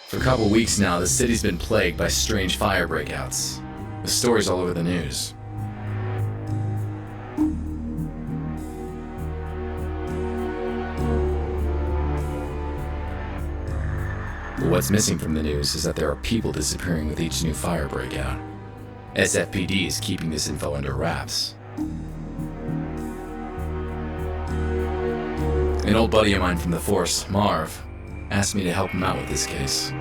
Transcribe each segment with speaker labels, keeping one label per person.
Speaker 1: For a couple weeks now, the city's been plagued by strange fire breakouts. The story's all over the news. But what's missing from the news is that there are people disappearing with each new fire breakout. SFPD is keeping this info under wraps. An old buddy of mine from the force, Marv, asked me to help him out with this case.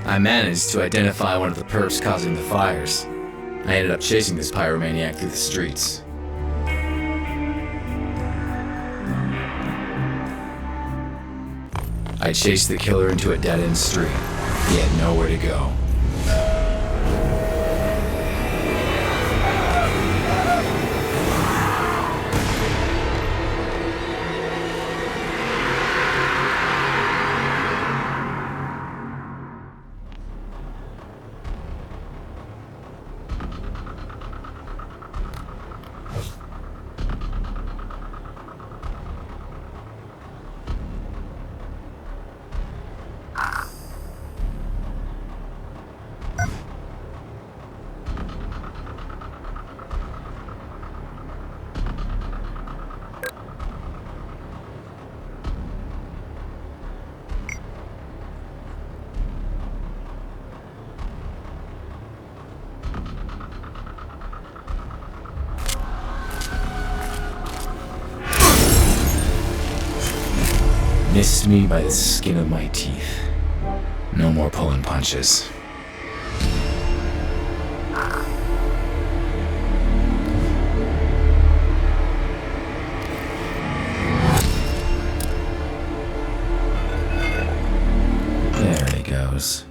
Speaker 1: I managed to identify one of the perps causing the fires. I ended up chasing this pyromaniac through the streets. I chased the killer into a dead-end street. He had nowhere to go. Missed me by the skin of my teeth. No more pulling punches. There he goes.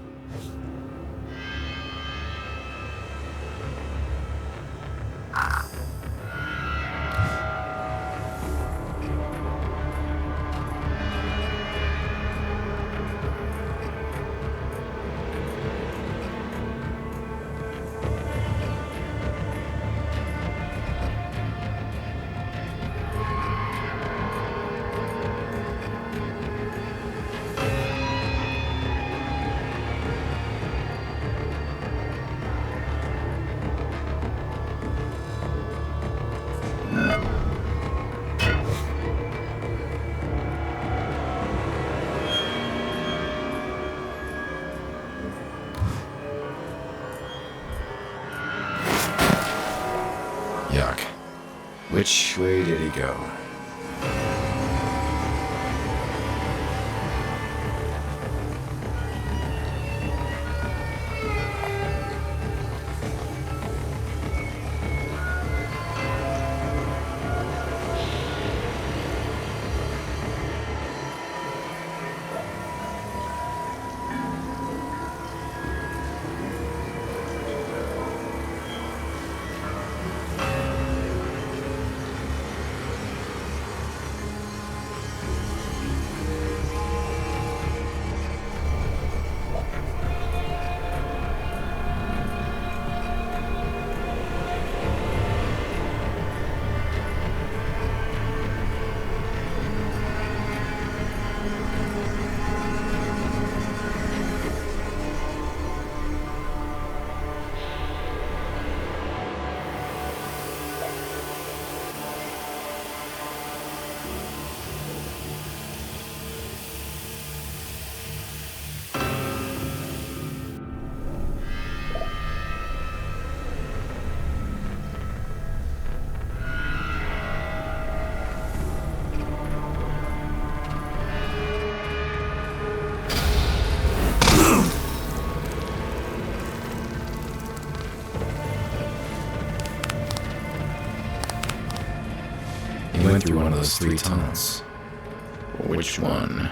Speaker 1: Yuck. Which way did he go? He went through one of those 3 tunnels. Which one?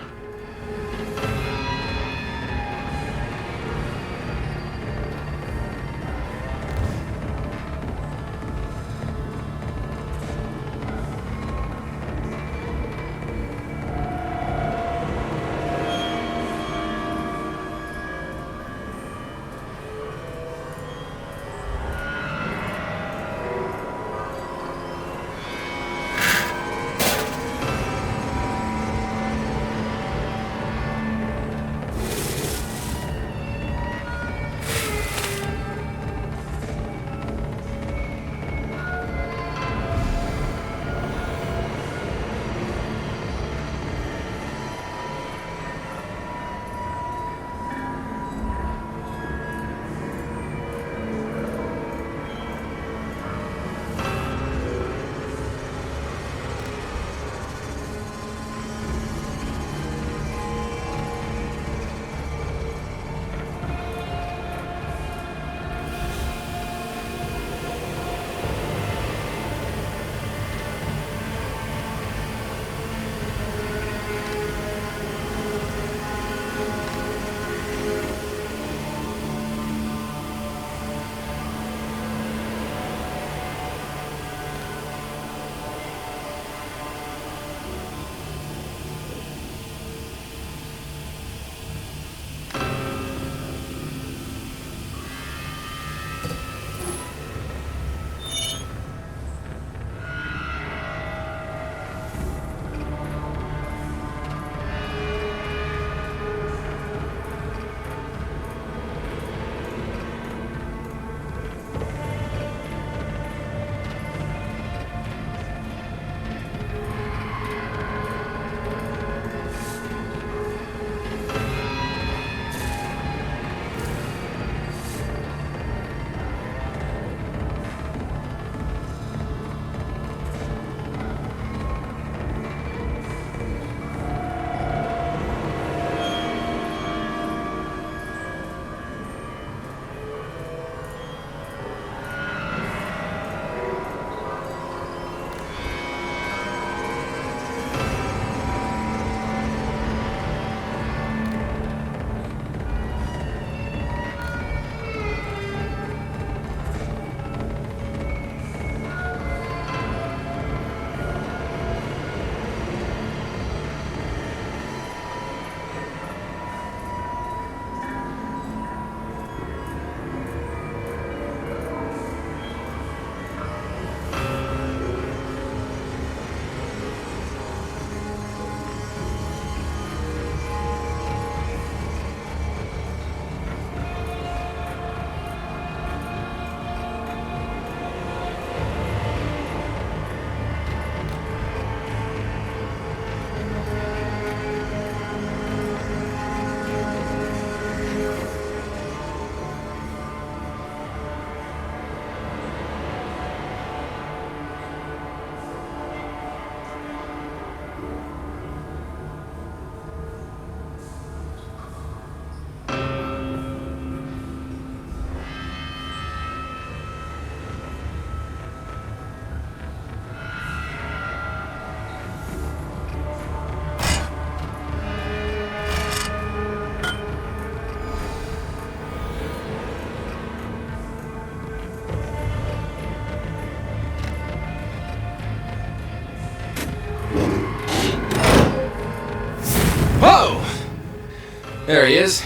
Speaker 1: There he is.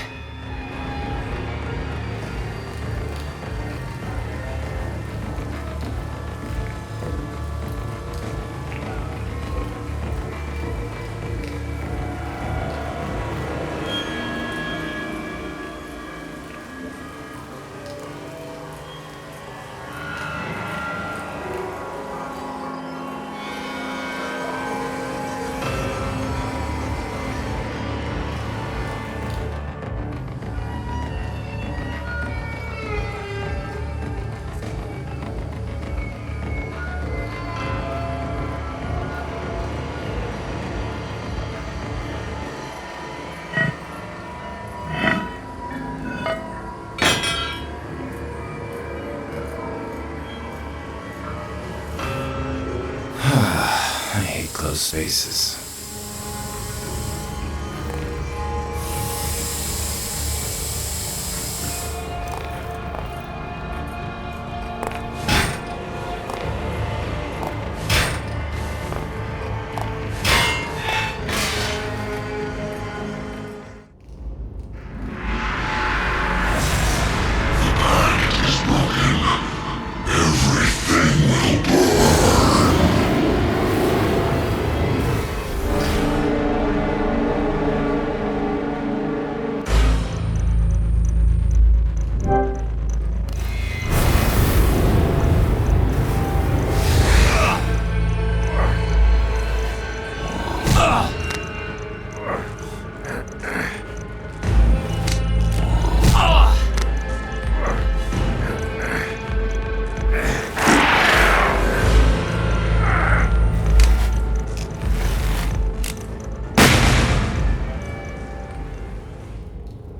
Speaker 1: I hate closed spaces.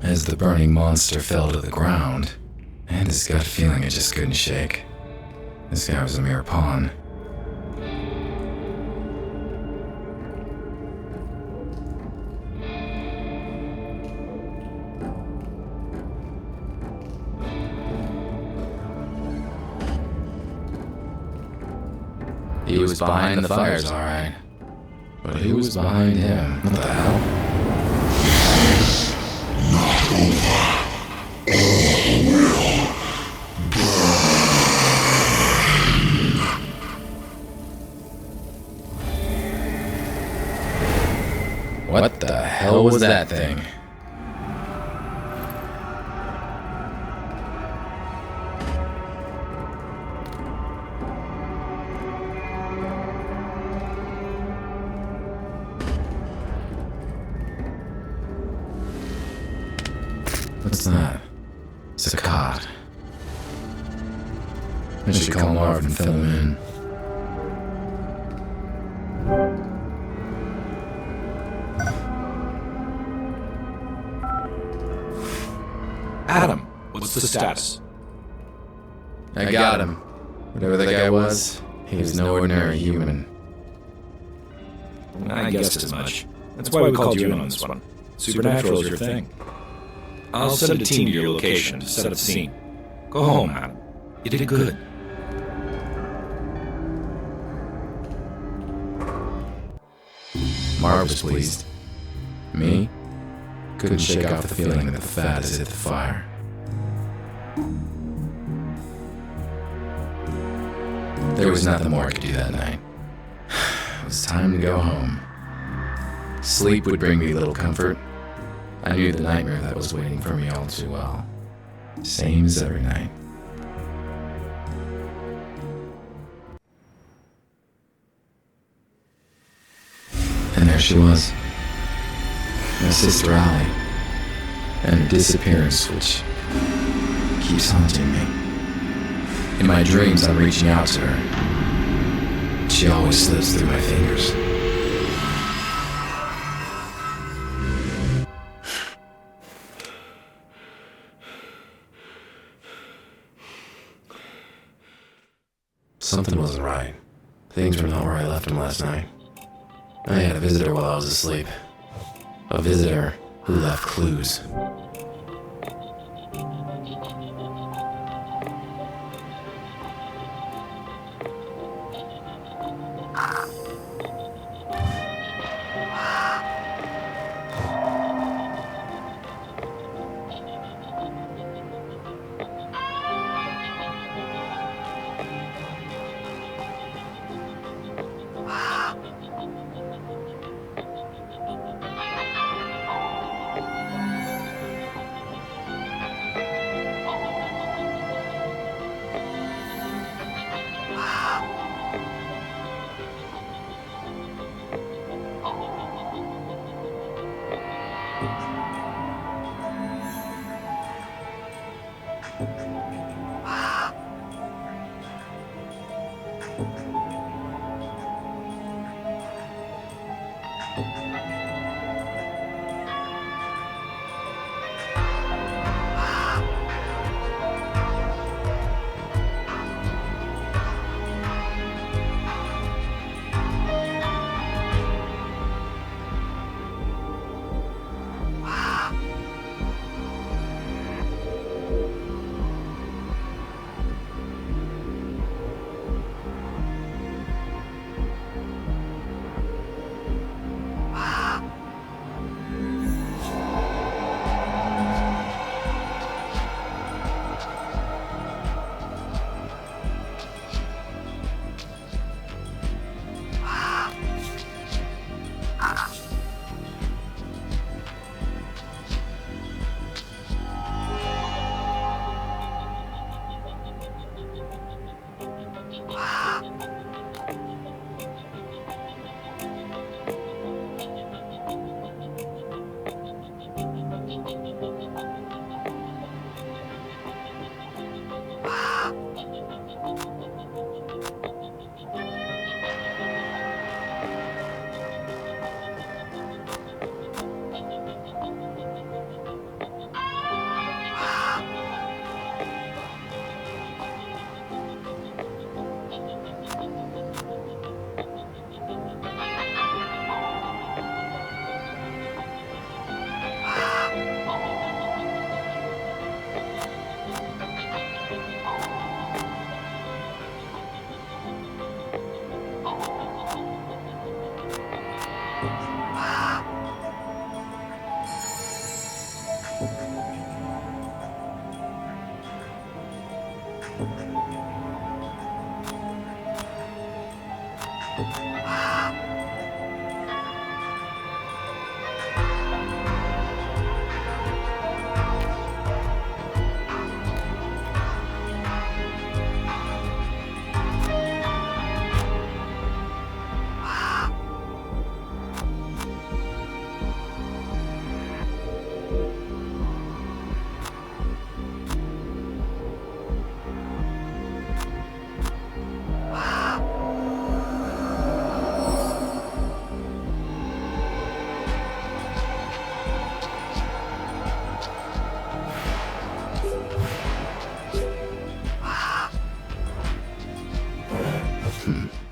Speaker 1: As the burning monster fell to the ground, I had this gut feeling I just couldn't shake. This guy was a mere pawn. He was behind the fires, alright. But who was behind him? What the hell?
Speaker 2: Not over. All will burn.
Speaker 1: What the hell was that thing? What's that? It's a cot. I should call Marvin and fill him in.
Speaker 3: Adam, what's the status?
Speaker 1: I got him. Whatever that guy was, he was no ordinary human.
Speaker 3: I guessed as much. That's why we called you in on this one. Supernatural is your thing. I'll send a team to your location to set up the scene. Go home, Adam. You did good.
Speaker 1: Marv was pleased. Me? Couldn't shake off the feeling that the fat has hit the fire. There was nothing more I could do that night. It was time to go home. Sleep would bring me little comfort. I knew the nightmare that was waiting for me all too well. Same as every night. And there she was. My sister Allie. And her disappearance, which keeps haunting me. In my dreams, I'm reaching out to her. She always slips through my fingers. Something wasn't right. Things were not where I left them last night. I had a visitor while I was asleep. A visitor who left clues.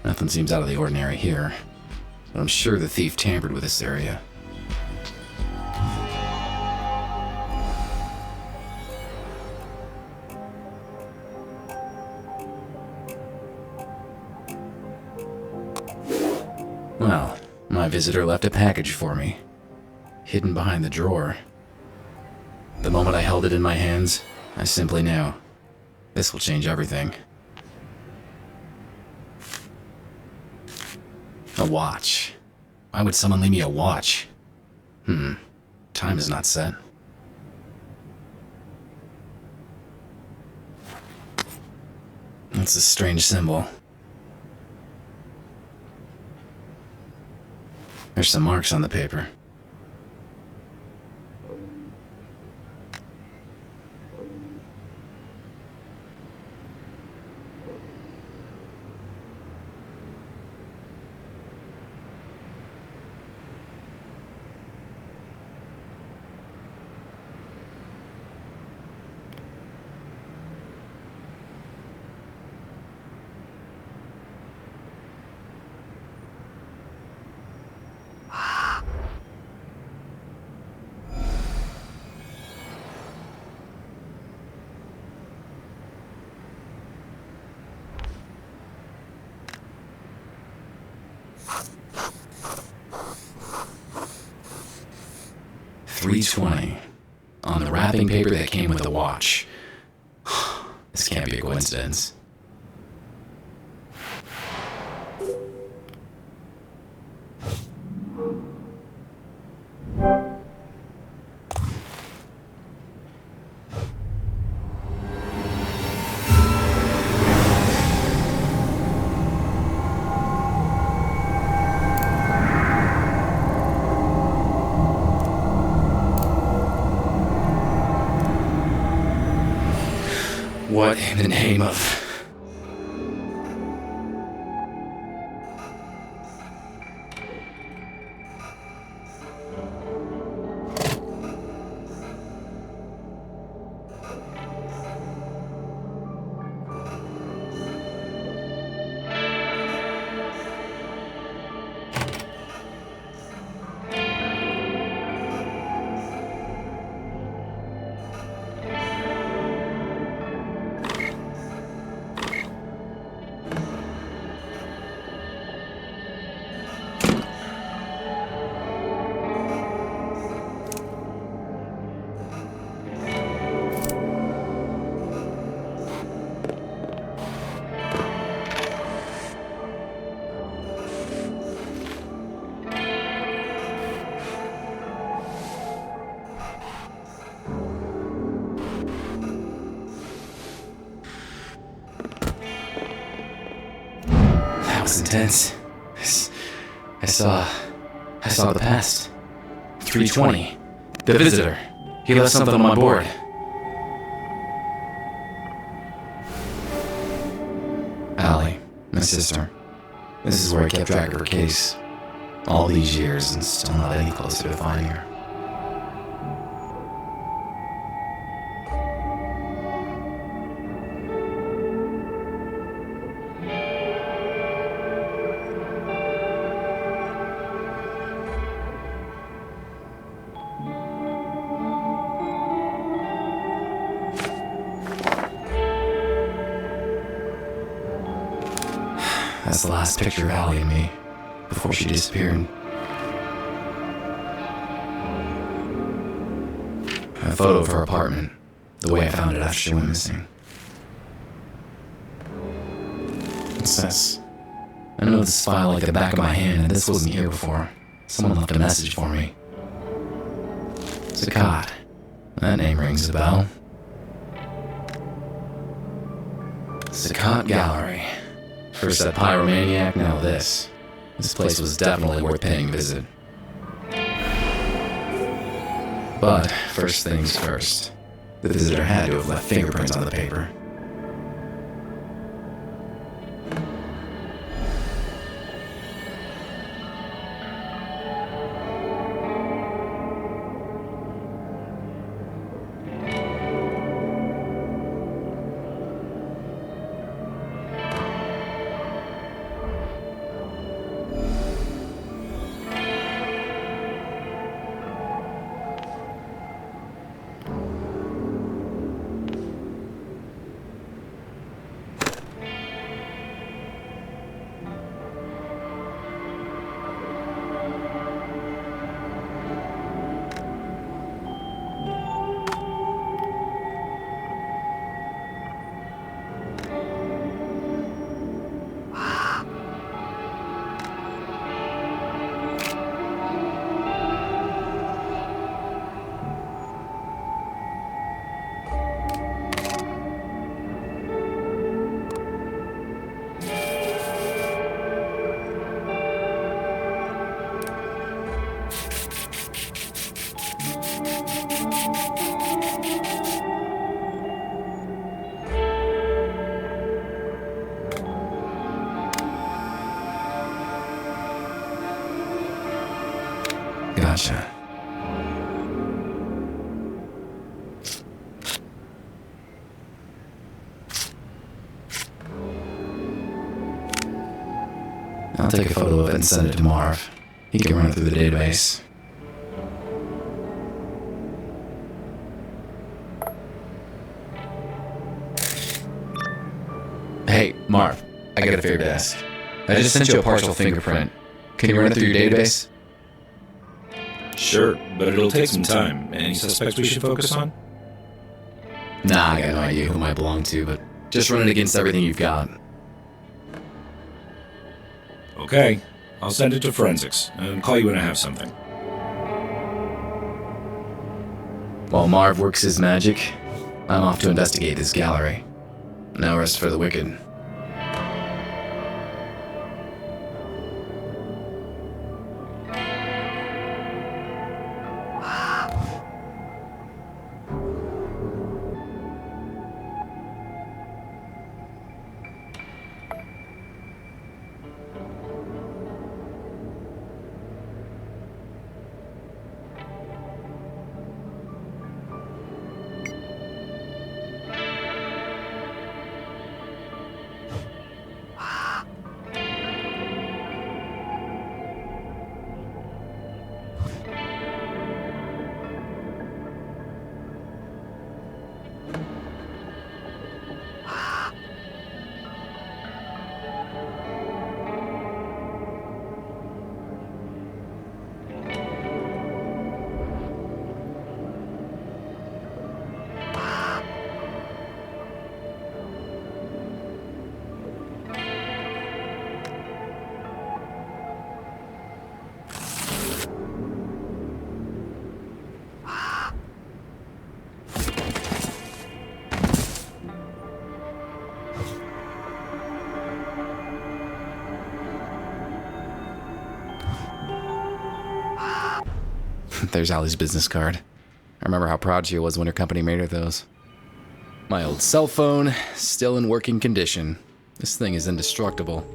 Speaker 1: Nothing seems out of the ordinary here, but I'm sure the thief tampered with this area. Well, my visitor left a package for me, hidden behind the drawer. The moment I held it in my hands, I simply knew this will change everything. A watch. Why would someone leave me a watch? Time is not set. That's a strange symbol. There's some marks on the paper. $3.20 on the wrapping paper that came with the watch. This can't be a coincidence. What in the name of... was intense. I saw the past. 320. The visitor. He left something on my board. Allie, my sister. This is where I kept track of her case. All these years and still not any closer to finding her. That's the last picture of Allie and me, before she disappeared. A photo of her apartment, the way I found it after she went missing. What's this? I know this file like the back of my hand, and this wasn't here before. Someone left a message for me. Zakat. That name rings a bell. Zakat Gallery. First that pyromaniac, now this. This place was definitely worth paying a visit. But first things first. The visitor had to have left fingerprints on the paper. Gotcha. I'll take a photo of it and send it to Marv. He can run it through the database. Hey, Marv, I got a favor to ask. I just sent you a partial fingerprint. Can you run it through your database?
Speaker 3: Sure, but it'll take some time. Any suspects we should focus on?
Speaker 1: Nah, I got no idea who it might belong to, but just run it against everything you've got.
Speaker 3: Okay, I'll send it to forensics and call you when I have something.
Speaker 1: While Marv works his magic, I'm off to investigate this gallery. No rest for the wicked. There's Allie's business card. I remember how proud she was when her company made her those. My old cell phone, still in working condition. This thing is indestructible.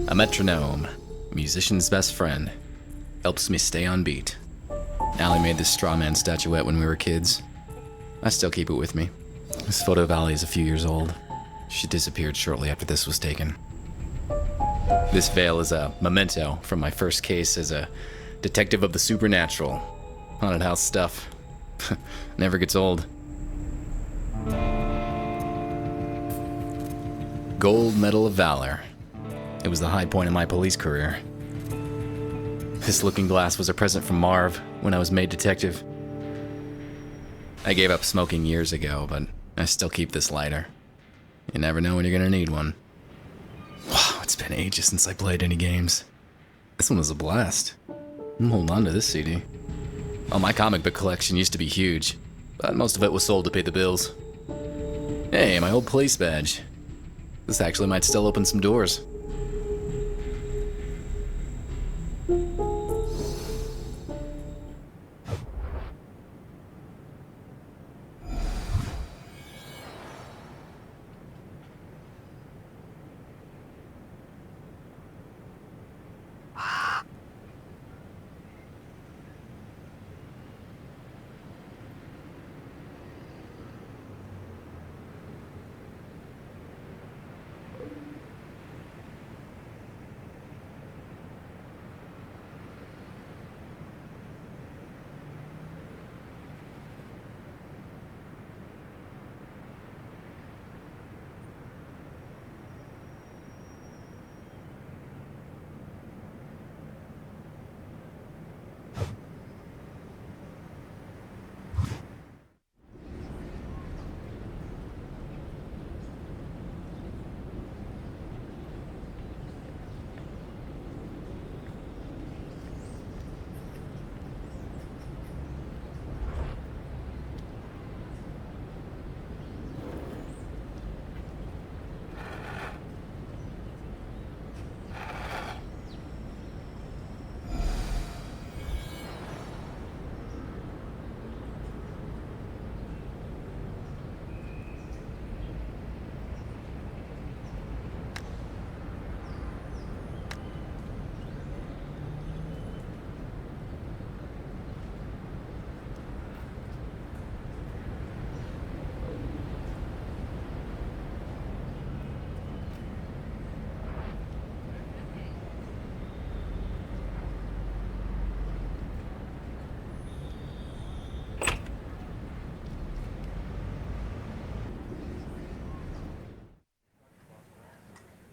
Speaker 1: A metronome, musician's best friend, helps me stay on beat. Allie made this straw man statuette when we were kids. I still keep it with me. This photo of Allie is a few years old. She disappeared shortly after this was taken. This veil is a memento from my first case as a detective of the supernatural. Haunted house stuff. Never gets old. Gold Medal of Valor. It was the high point of my police career. This looking glass was a present from Marv when I was made detective. I gave up smoking years ago, but I still keep this lighter. You never know when you're gonna need one. Wow, it's been ages since I played any games. This one was a blast. I'm holding on to this CD. Oh, my comic book collection used to be huge, but most of it was sold to pay the bills. Hey, my old police badge. This actually might still open some doors.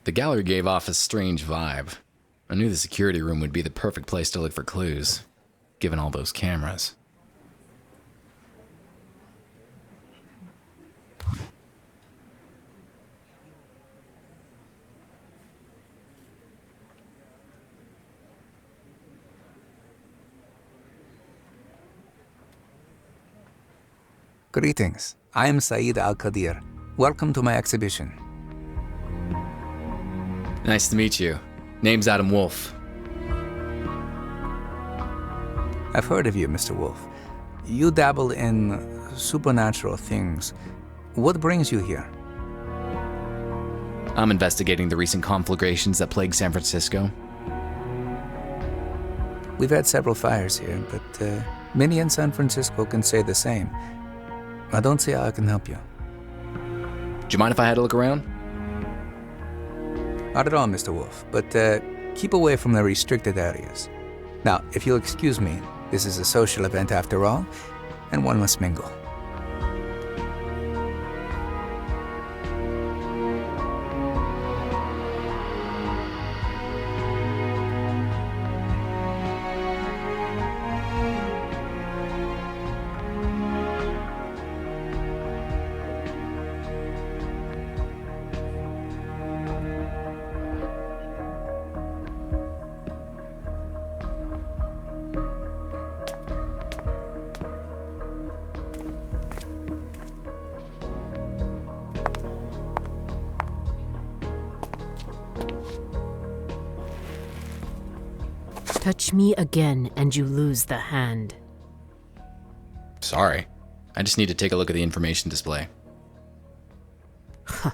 Speaker 1: The gallery gave off a strange vibe. I knew the security room would be the perfect place to look for clues, given all those cameras.
Speaker 4: Greetings. I am Saeed Al-Qadir. Welcome to my exhibition.
Speaker 1: Nice to meet you. Name's Adam Wolfe.
Speaker 4: I've heard of you, Mr. Wolfe. You dabble in supernatural things. What brings you here?
Speaker 1: I'm investigating the recent conflagrations that plague San Francisco.
Speaker 4: We've had several fires here, but many in San Francisco can say the same. I don't see how I can help you.
Speaker 1: Do you mind if I had a look around?
Speaker 4: Not at all, Mr. Wolfe, but keep away from the restricted areas. Now, if you'll excuse me, this is a social event after all, and one must mingle.
Speaker 5: Touch me again and you lose the hand.
Speaker 1: Sorry. I just need to take a look at the information display.
Speaker 5: Huh.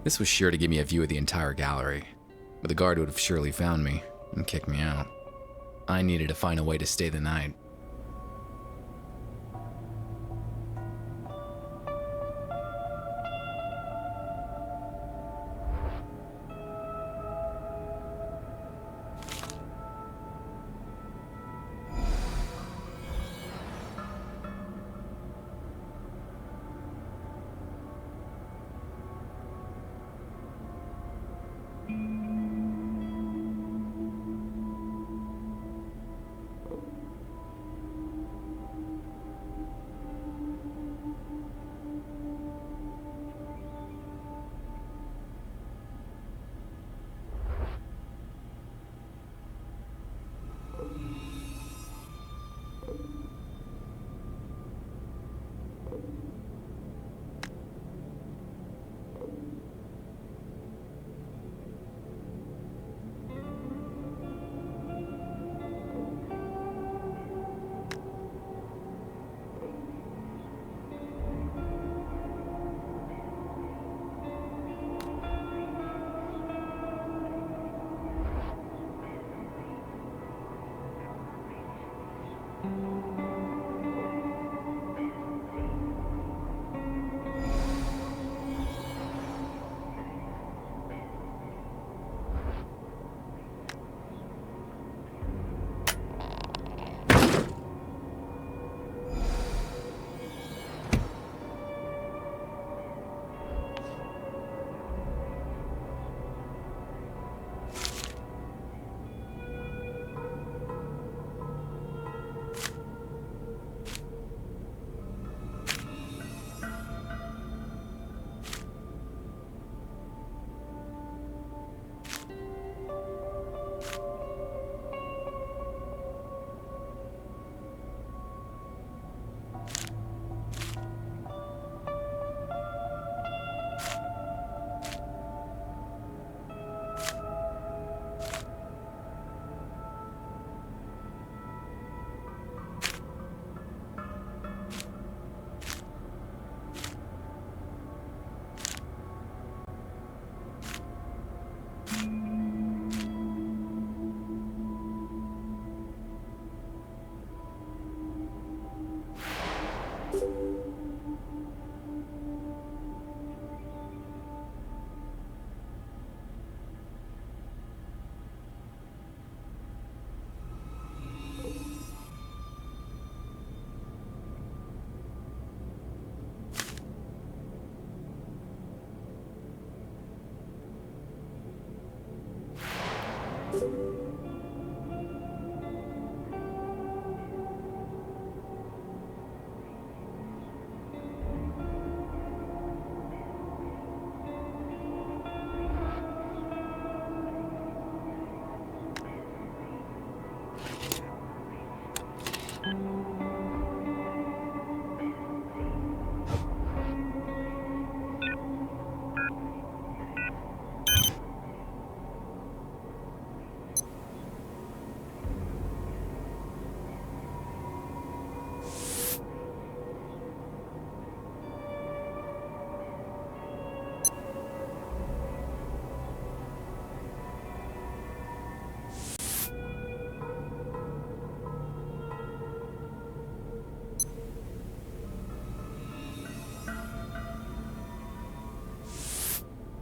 Speaker 1: This was sure to give me a view of the entire gallery, but the guard would have surely found me and kicked me out. I needed to find a way to stay the night.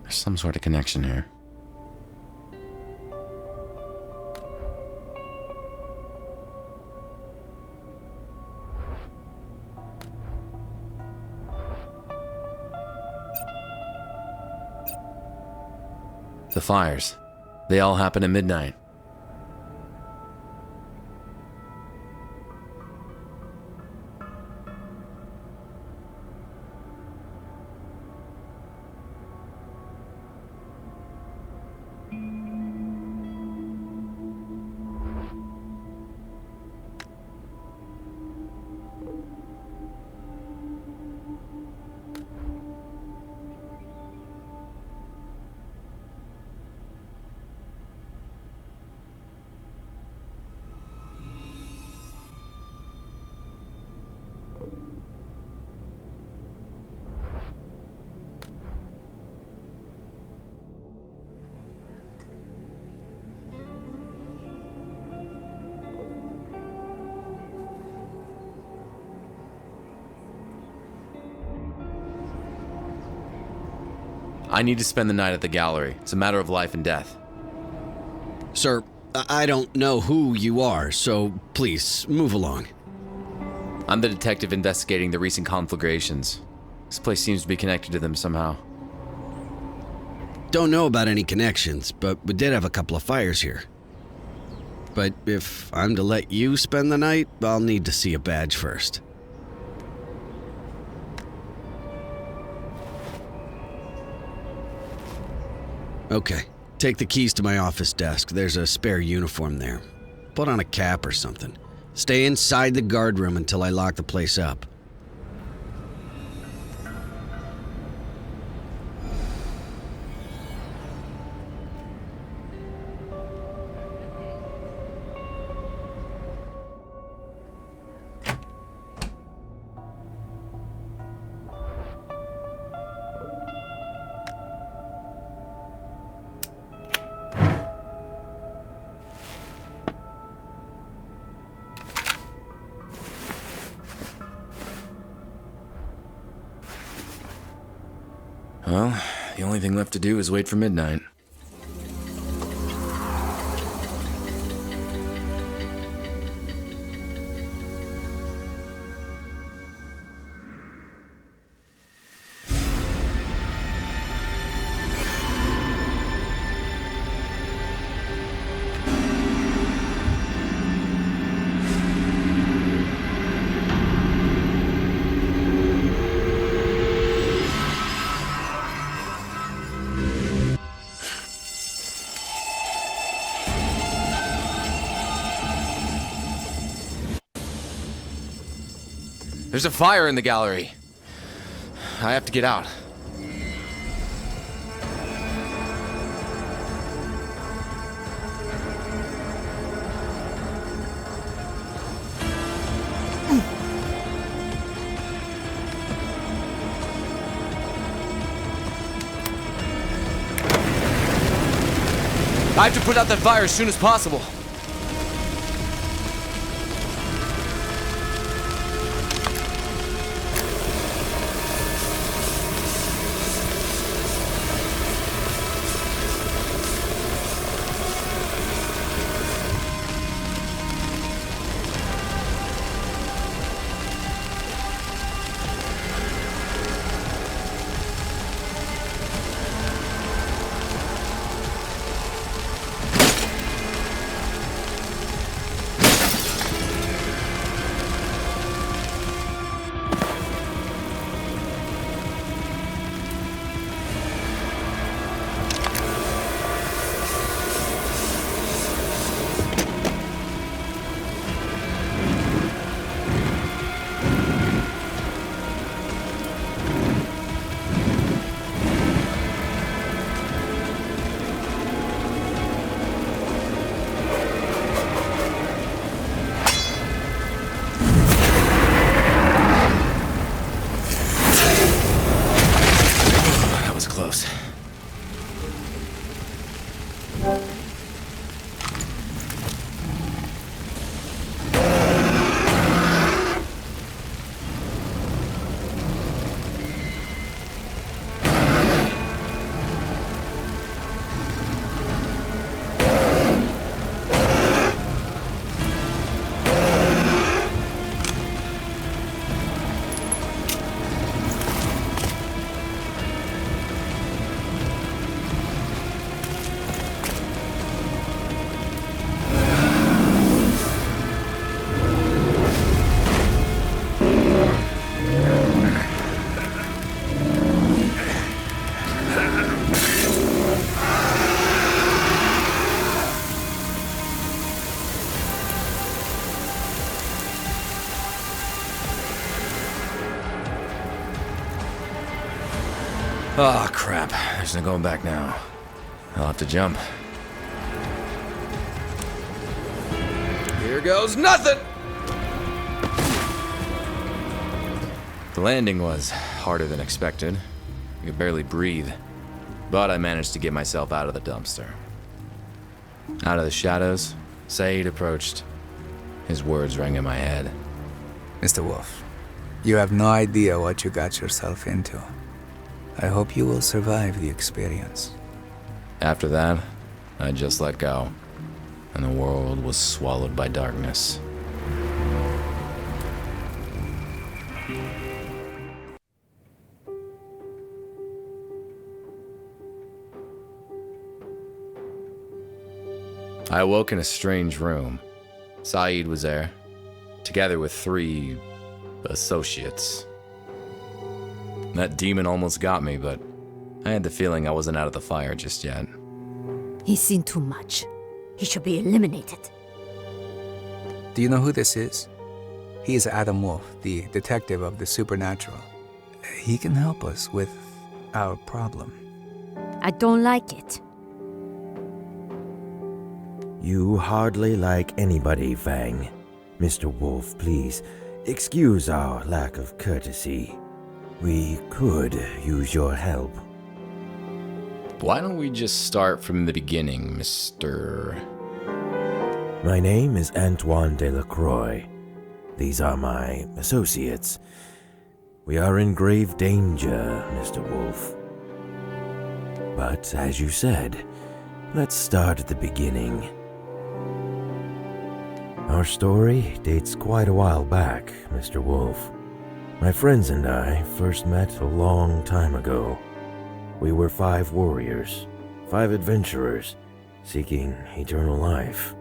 Speaker 1: There's some sort of connection here. The fires. They all happen at midnight. I need to spend the night at the gallery. It's a matter of life and death.
Speaker 6: Sir, I don't know who you are, so please, move along.
Speaker 1: I'm the detective investigating the recent conflagrations. This place seems to be connected to them somehow.
Speaker 6: Don't know about any connections, but we did have a couple of fires here. But if I'm to let you spend the night, I'll need to see a badge first. Okay, take the keys to my office desk. There's a spare uniform there. Put on a cap or something. Stay inside the guard room until I lock the place up.
Speaker 1: Well, the only thing left to do is wait for midnight. There's a fire in the gallery. I have to get out. I have to put out that fire as soon as possible. Oh, crap. There's no going back now. I'll have to jump. Here goes nothing! The landing was harder than expected. I could barely breathe. But I managed to get myself out of the dumpster. Out of the shadows, Saeed approached. His words rang in my head.
Speaker 4: Mr. Wolfe, you have no idea what you got yourself into. I hope you will survive the experience.
Speaker 1: After that, I just let go, and the world was swallowed by darkness. I awoke in a strange room. Saeed was there, together with 3 associates. That demon almost got me, but I had the feeling I wasn't out of the fire just yet.
Speaker 7: He's seen too much. He should be eliminated.
Speaker 4: Do you know who this is? He is Adam Wolfe, the detective of the supernatural. He can help us with our problem.
Speaker 7: I don't like it.
Speaker 8: You hardly like anybody, Fang. Mr. Wolfe, please, excuse our lack of courtesy. We could use your help.
Speaker 1: Why don't we just start from the beginning, Mr.
Speaker 8: My name is Antoine Delacroix. These are my associates. We are in grave danger, Mr. Wolfe. But as you said, let's start at the beginning. Our story dates quite a while back, Mr. Wolfe. My friends and I first met a long time ago. We were 5 warriors, 5 adventurers, seeking eternal life.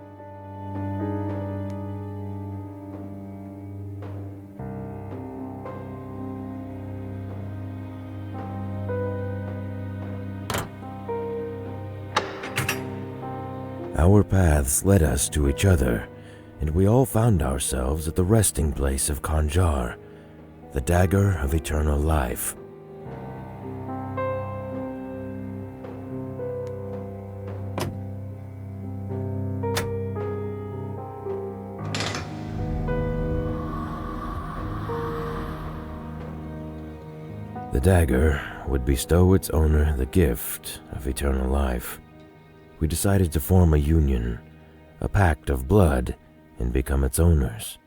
Speaker 8: Our paths led us to each other, and we all found ourselves at the resting place of Kanjar, the dagger of eternal life. The dagger would bestow its owner the gift of eternal life. We decided to form a union, a pact of blood, and become its owners.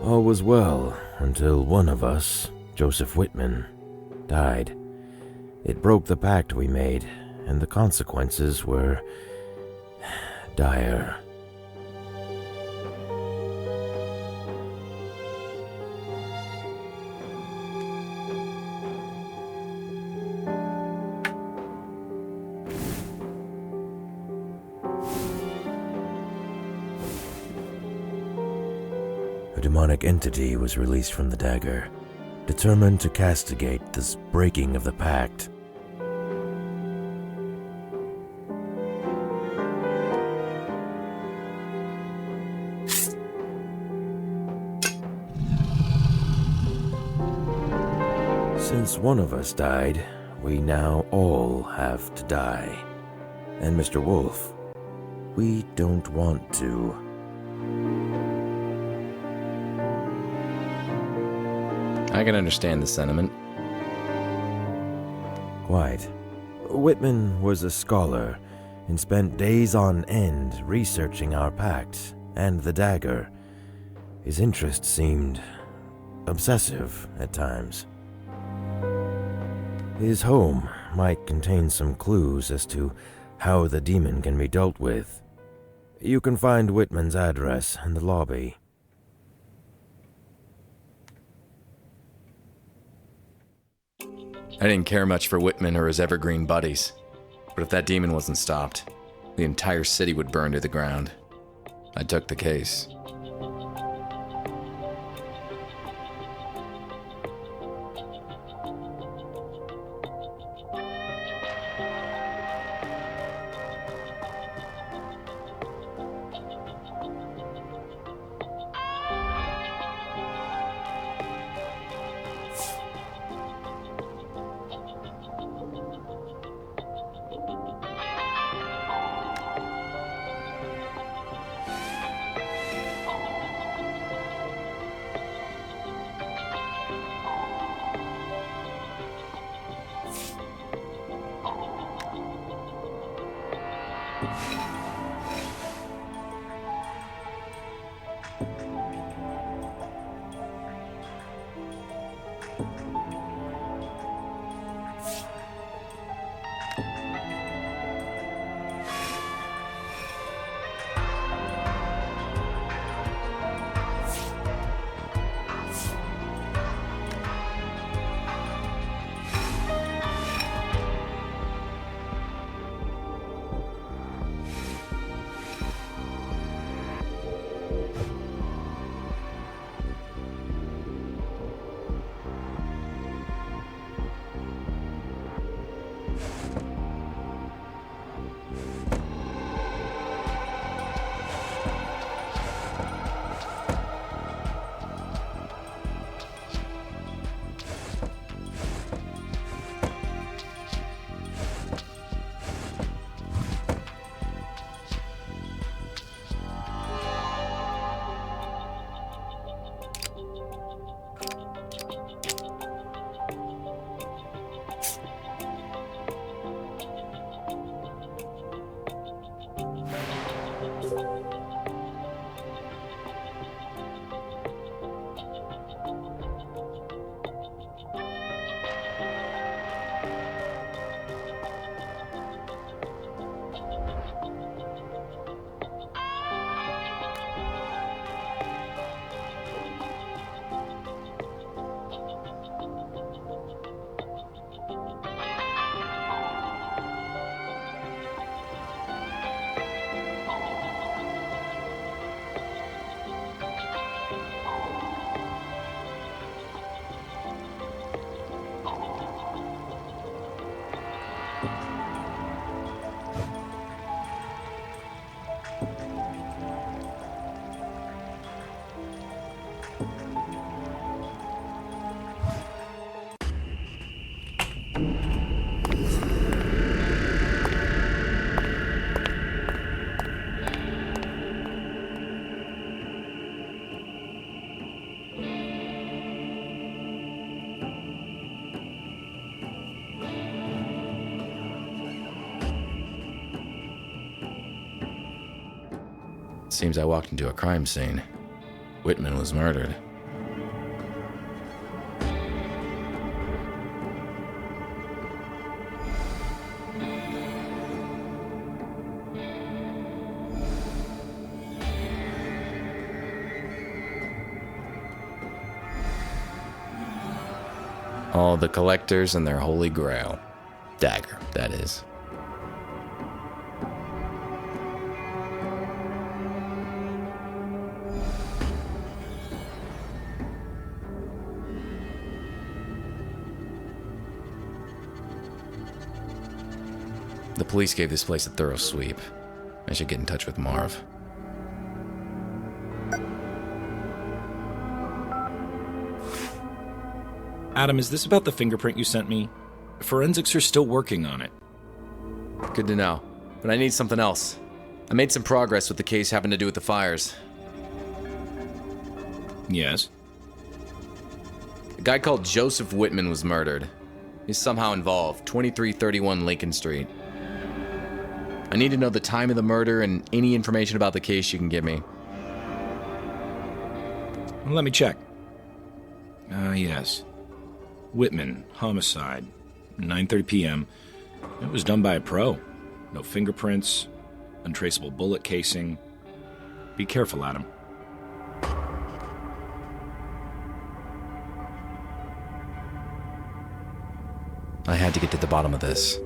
Speaker 8: All was well until one of us, Joseph Whitman, died. It broke the pact we made, and the consequences were dire. A demonic entity was released from the dagger, determined to castigate this breaking of the pact. Since one of us died, we now all have to die. And Mr. Wolfe, we don't want to.
Speaker 1: I can understand the sentiment.
Speaker 8: Quite. Whitman was a scholar and spent days on end researching our pact and the dagger. His interest seemed obsessive at times. His home might contain some clues as to how the demon can be dealt with. You can find Whitman's address in the lobby.
Speaker 1: I didn't care much for Whitman or his evergreen buddies, but if that demon wasn't stopped, the entire city would burn to the ground. I took the case. Seems I walked into a crime scene. Whitman was murdered. All the collectors and their holy grail. Dagger, that is. The police gave this place a thorough sweep. I should get in touch with Marv.
Speaker 3: Adam, is this about the fingerprint you sent me? Forensics are still working on it.
Speaker 1: Good to know. But I need something else. I made some progress with the case having to do with the fires.
Speaker 3: Yes?
Speaker 1: A guy called Joseph Whitman was murdered. He's somehow involved. 2331 Lincoln Street. I need to know the time of the murder and any information about the case you can give me.
Speaker 3: Let me check. Yes. Whitman, homicide. 9:30 p.m. It was done by a pro. No fingerprints, untraceable bullet casing. Be careful, Adam.
Speaker 1: I had to get to the bottom of this.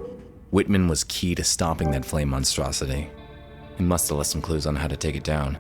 Speaker 1: Whitman was key to stopping that flame monstrosity. He must have left some clues on how to take it down.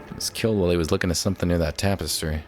Speaker 1: He was killed while he was looking at something near that tapestry.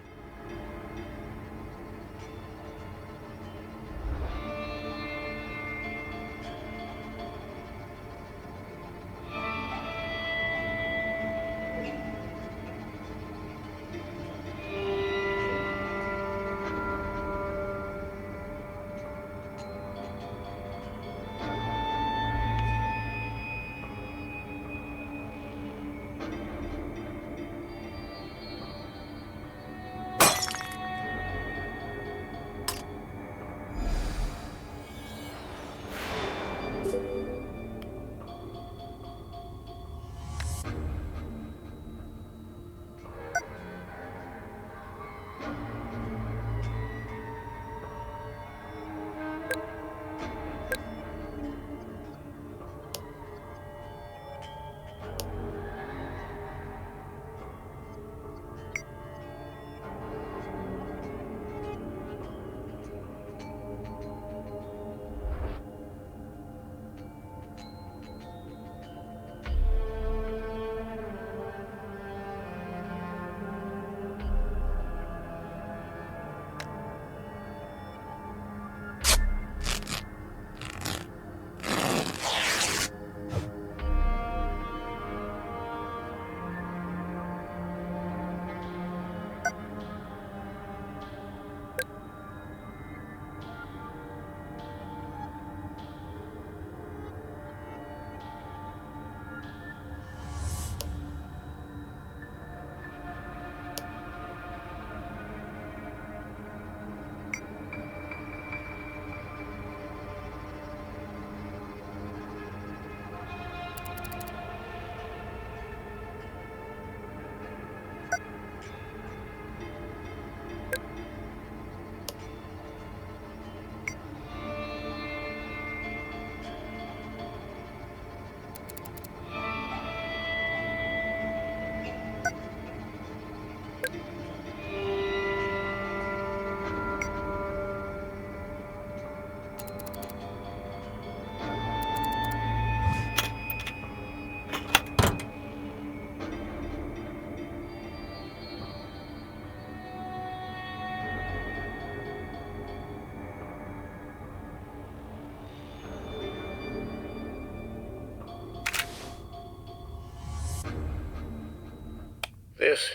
Speaker 9: This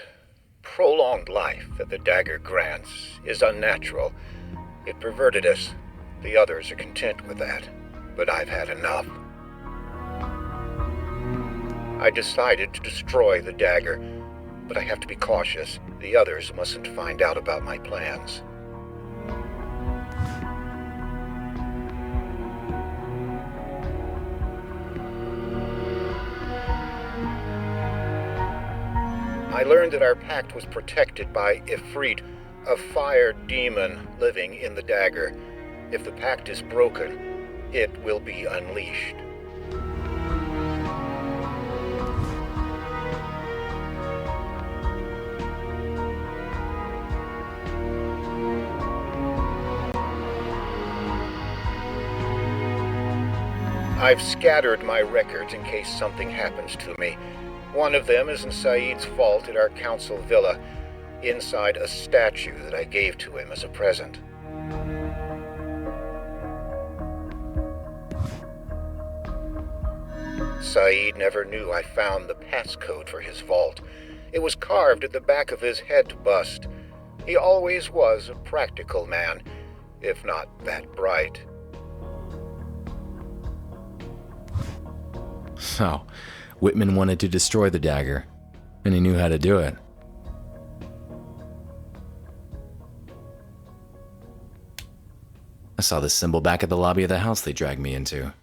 Speaker 9: prolonged life that the dagger grants is unnatural. It perverted us. The others are content with that, but I've had enough. I decided to destroy the dagger, but I have to be cautious. The others mustn't find out about my plans. I learned that our pact was protected by Ifrit, a fire demon living in the dagger. If the pact is broken, it will be unleashed. I've scattered my records in case something happens to me. One of them is in Saeed's vault at our council villa, inside a statue that I gave to him as a present. Saeed never knew I found the passcode for his vault. It was carved at the back of his head bust. He always was a practical man, if not that bright.
Speaker 1: So, Whitman wanted to destroy the dagger, and he knew how to do it. I saw this symbol back at the lobby of the house they dragged me into.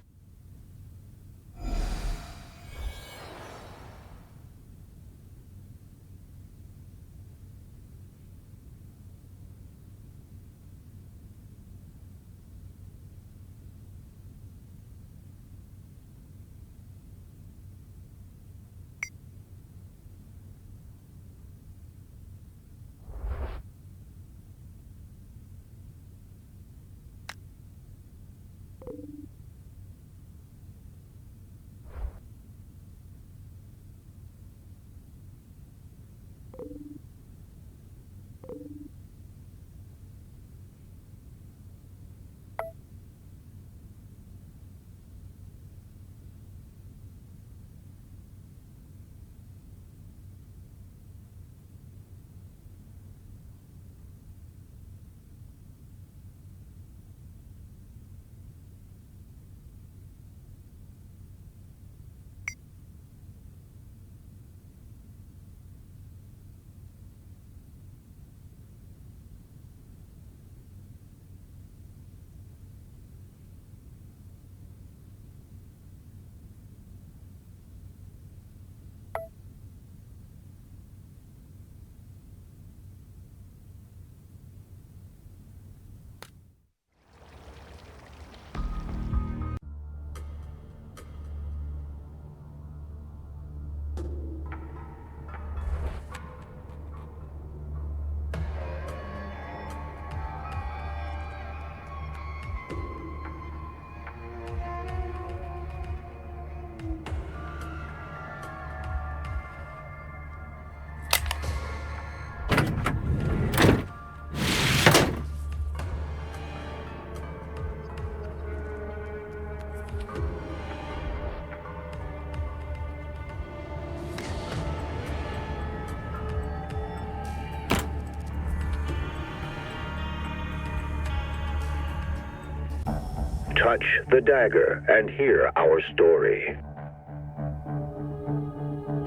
Speaker 10: Touch the dagger and hear our story.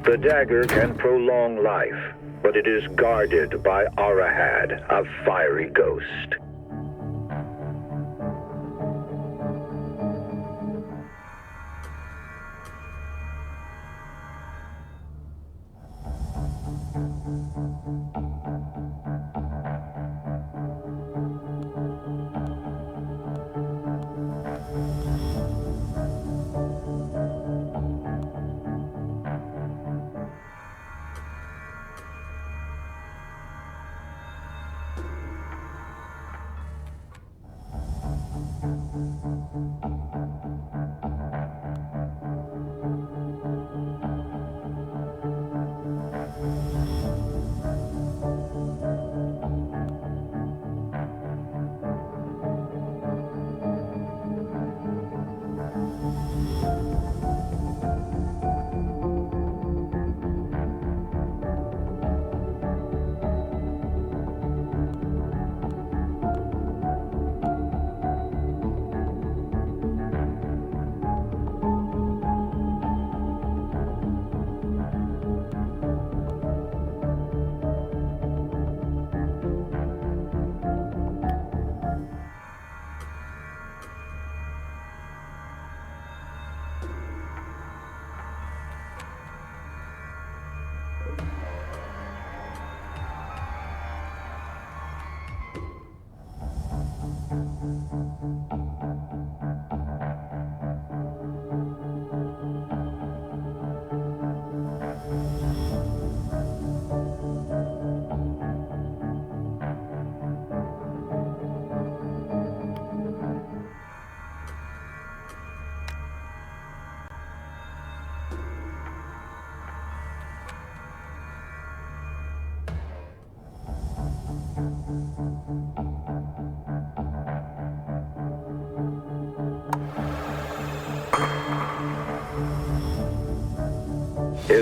Speaker 10: The dagger can prolong life, but it is guarded by Arahad, a fiery ghost.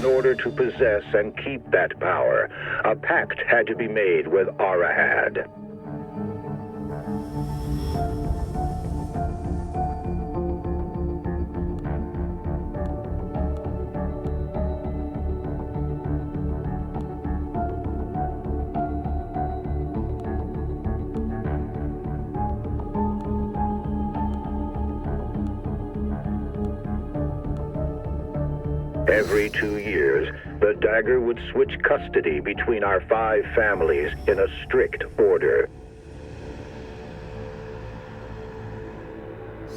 Speaker 10: in order to possess and keep that power, a pact had to be made with Arahad. Every 2 years, the dagger would switch custody between our 5 families in a strict order.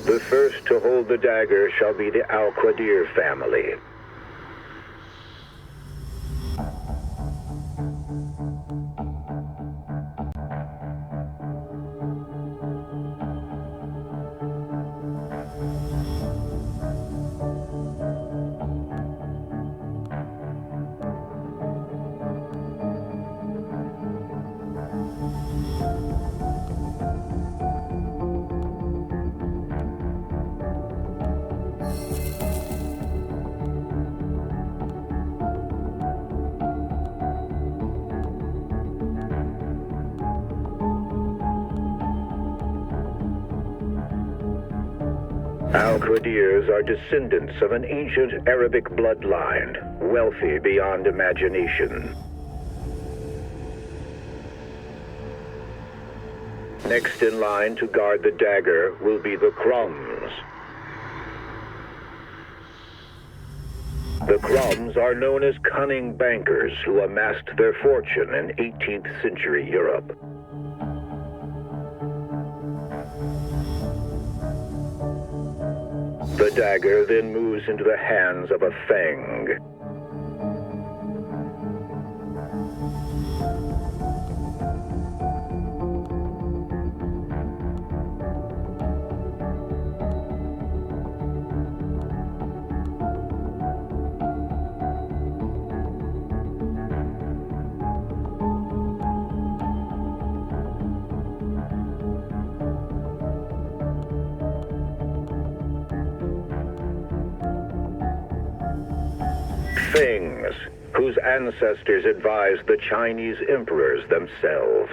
Speaker 10: The first to hold the dagger shall be the Al-Qadir family. Al-Qadirs are descendants of an ancient Arabic bloodline, wealthy beyond imagination. Next in line to guard the dagger will be the Crumbs. The Crumbs are known as cunning bankers who amassed their fortune in 18th century Europe. The dagger then moves into the hands of a Fang. Fangs, whose ancestors advised the Chinese emperors themselves.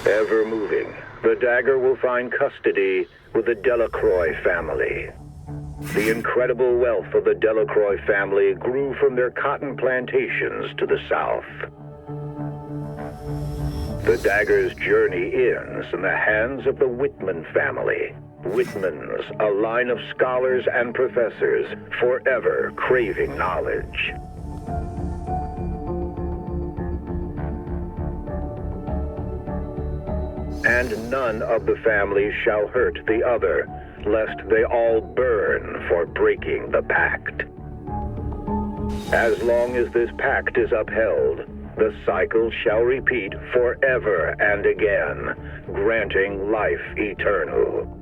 Speaker 10: Ever moving, the dagger will find custody with the Delacroix family. The incredible wealth of the Delacroix family grew from their cotton plantations to the south. The dagger's journey ends in the hands of the Whitman family. Whitmans, a line of scholars and professors, forever craving knowledge. And none of the families shall hurt the other, lest they all burn for breaking the pact. As long as this pact is upheld, the cycle shall repeat forever and again, granting life eternal.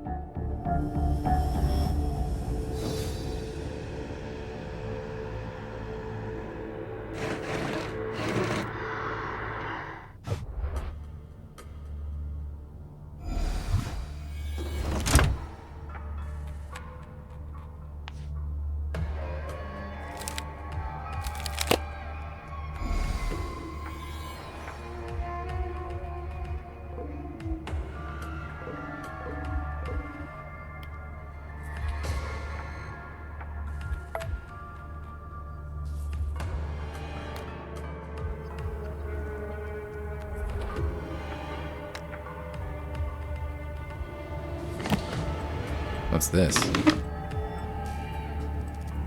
Speaker 1: What's this?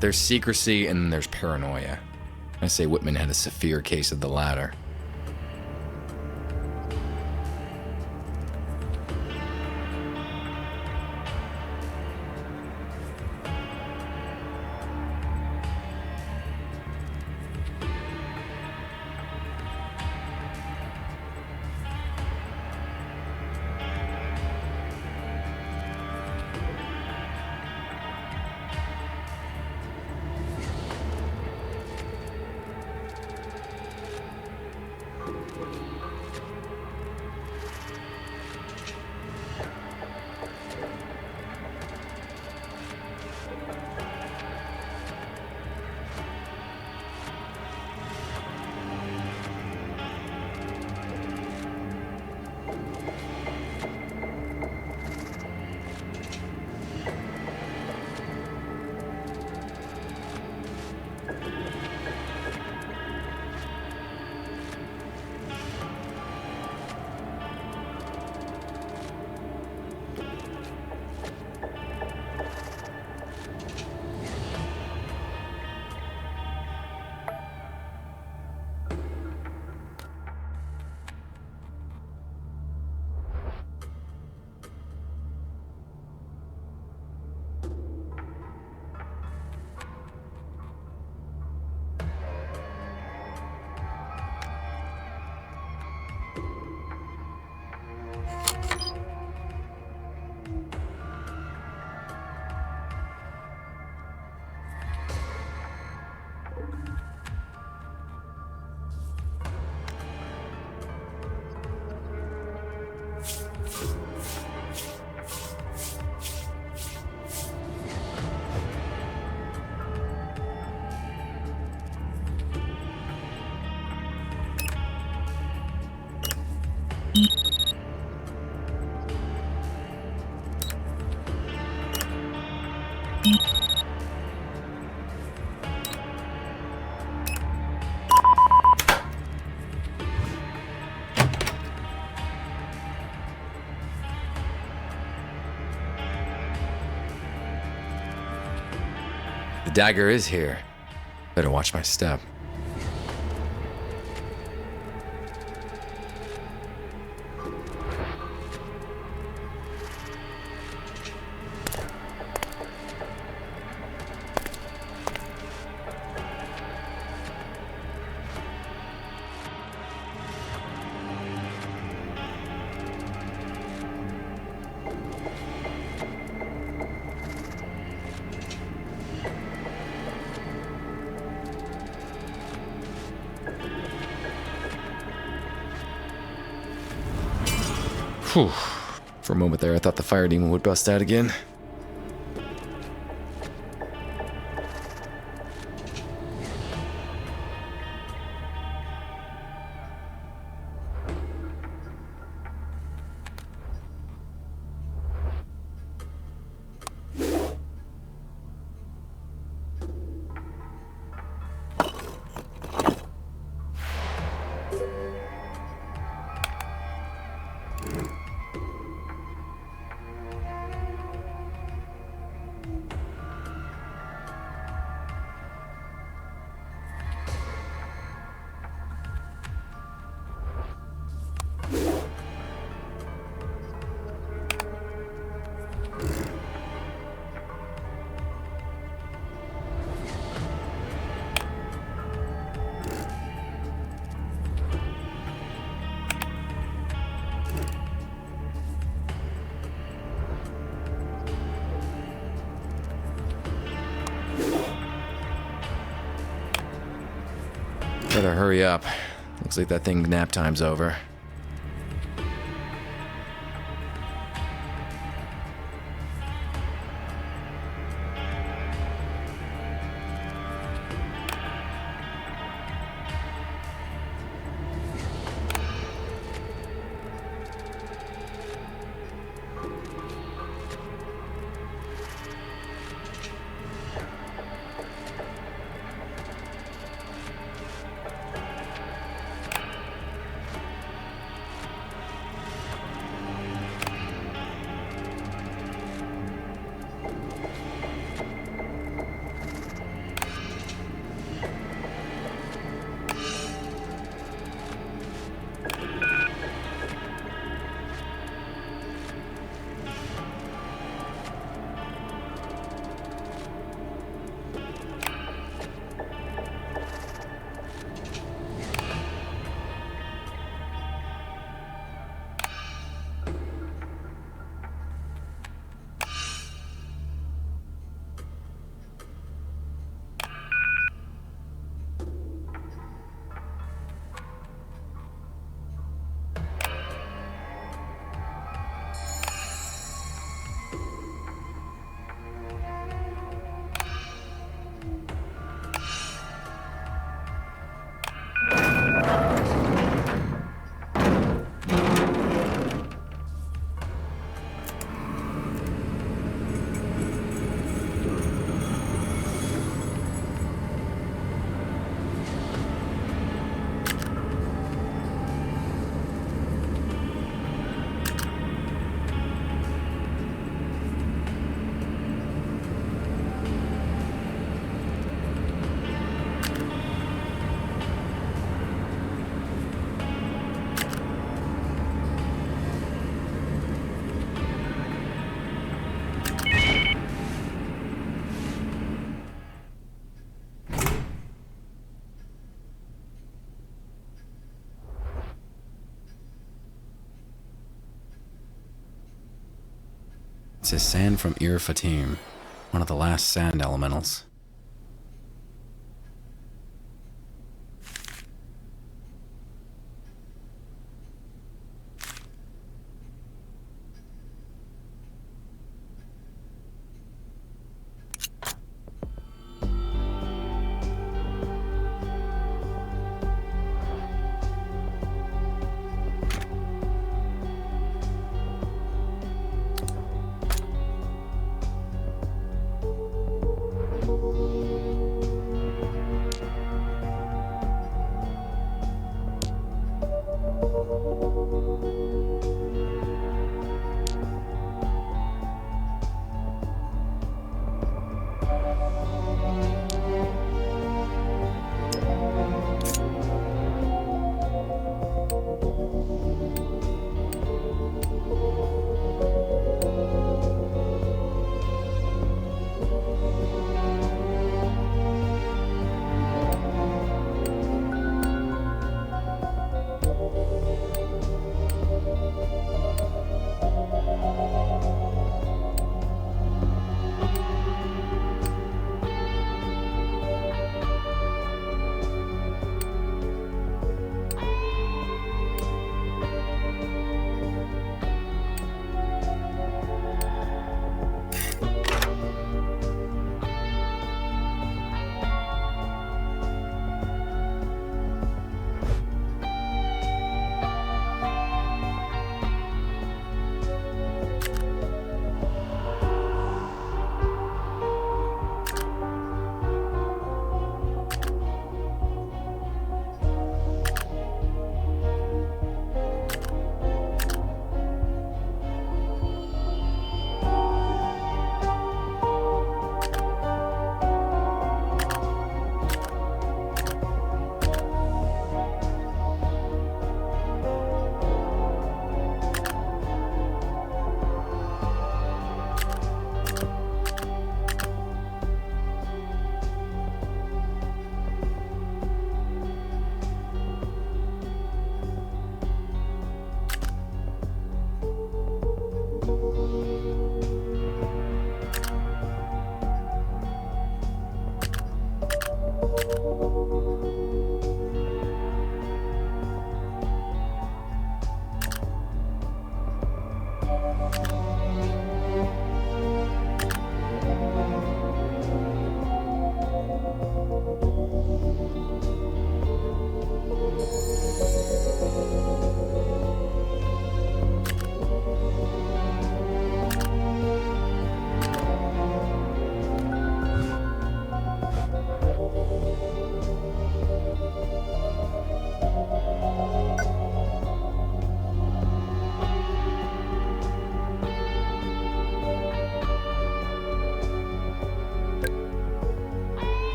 Speaker 1: There's secrecy and there's paranoia. I say Whitman had a severe case of the latter. The dagger is here. Better watch my step. Whew. For a moment there, I thought the fire demon would bust out again. Better hurry up. Looks like that thing's nap time's over. It says sand from Ir Fatim, one of the last sand elementals.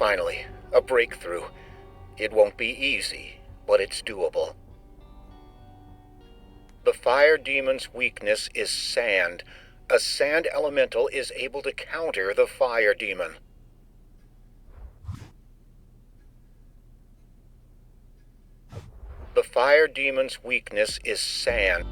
Speaker 9: Finally, a breakthrough. It won't be easy, but it's doable. The fire demon's weakness is sand. A sand elemental is able to counter the fire demon. The fire demon's weakness is sand.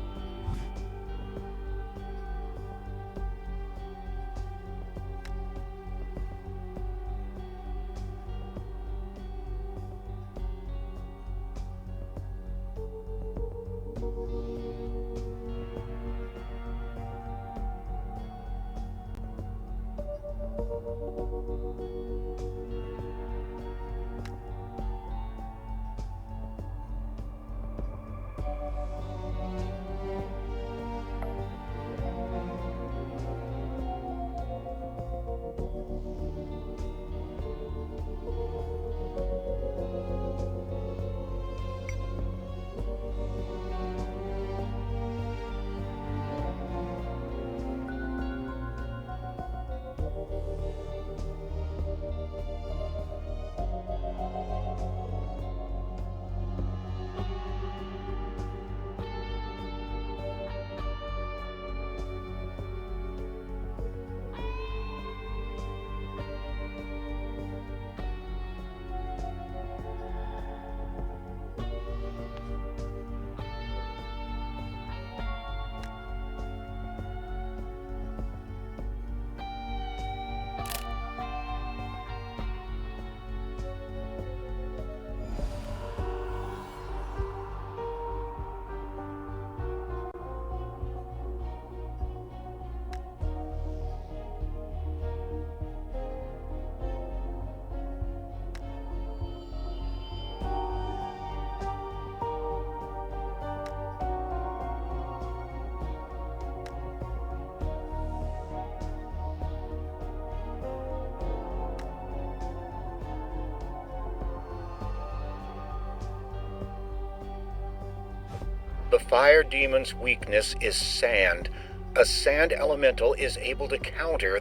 Speaker 9: The fire demon's weakness is sand. A sand elemental is able to counter.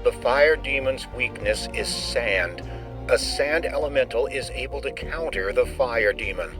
Speaker 9: The fire demon's weakness is sand. A sand elemental is able to counter the fire demon.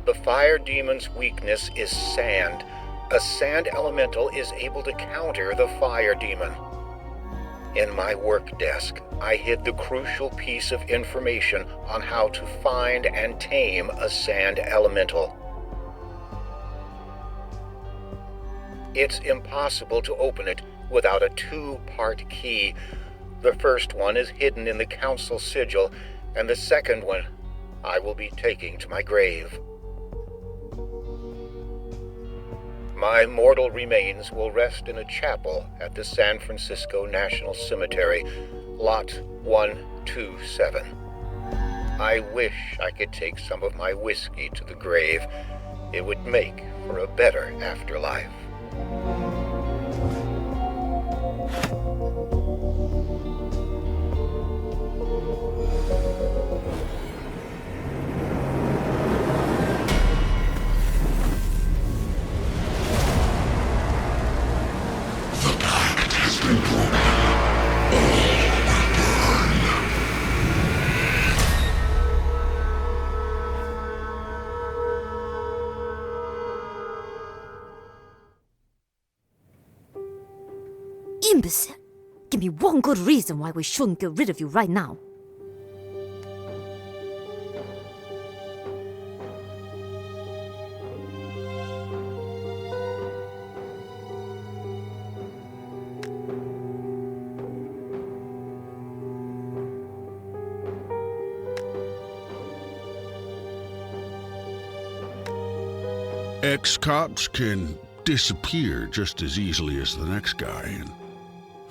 Speaker 9: The fire demon's weakness is sand. A sand elemental is able to counter the fire demon. In my work desk, I hid the crucial piece of information on how to find and tame a sand elemental. It's impossible to open it without a two-part key. The first one is hidden in the council sigil, and the second one I will be taking to my grave. My mortal remains will rest in a chapel at the San Francisco National Cemetery, Lot 127. I wish I could take some of my whiskey to the grave. It would make for a better afterlife.
Speaker 7: Imbecile! Give me one good reason why we shouldn't get rid of you right now.
Speaker 2: Ex-cops can disappear just as easily as the next guy, and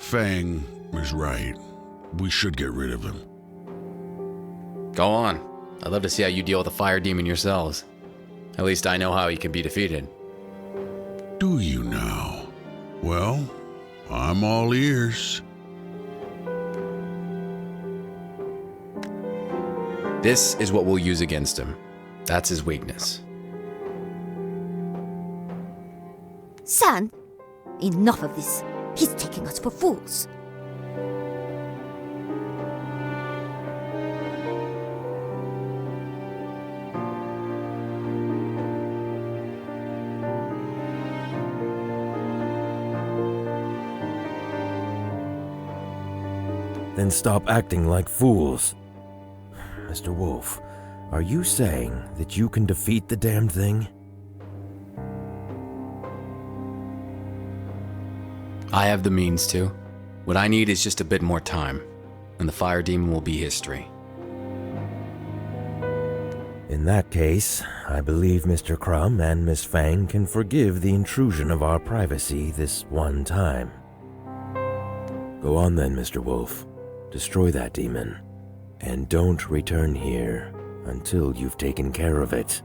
Speaker 2: Fang is right. We should get rid of him.
Speaker 1: Go on. I'd love to see how you deal with the fire demon yourselves. At least I know how he can be defeated.
Speaker 2: Do you now? Well, I'm all ears.
Speaker 1: This is what we'll use against him. That's his weakness.
Speaker 7: San, enough of this. He's taking us for fools.
Speaker 8: Then stop acting like fools. Mr. Wolfe, are you saying that you can defeat the damned thing?
Speaker 1: I have the means to. What I need is just a bit more time, and the fire demon will be history.
Speaker 8: In that case, I believe Mr. Crumb and Miss Fang can forgive the intrusion of our privacy this one time. Go on then, Mr. Wolfe. Destroy that demon, and don't return here until you've taken care of it.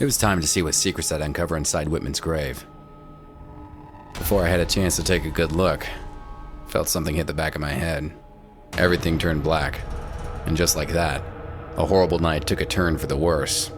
Speaker 1: It was time to see what secrets I'd uncover inside Whitman's grave. Before I had a chance to take a good look, felt something hit the back of my head. Everything turned black, and just like that, a horrible night took a turn for the worse.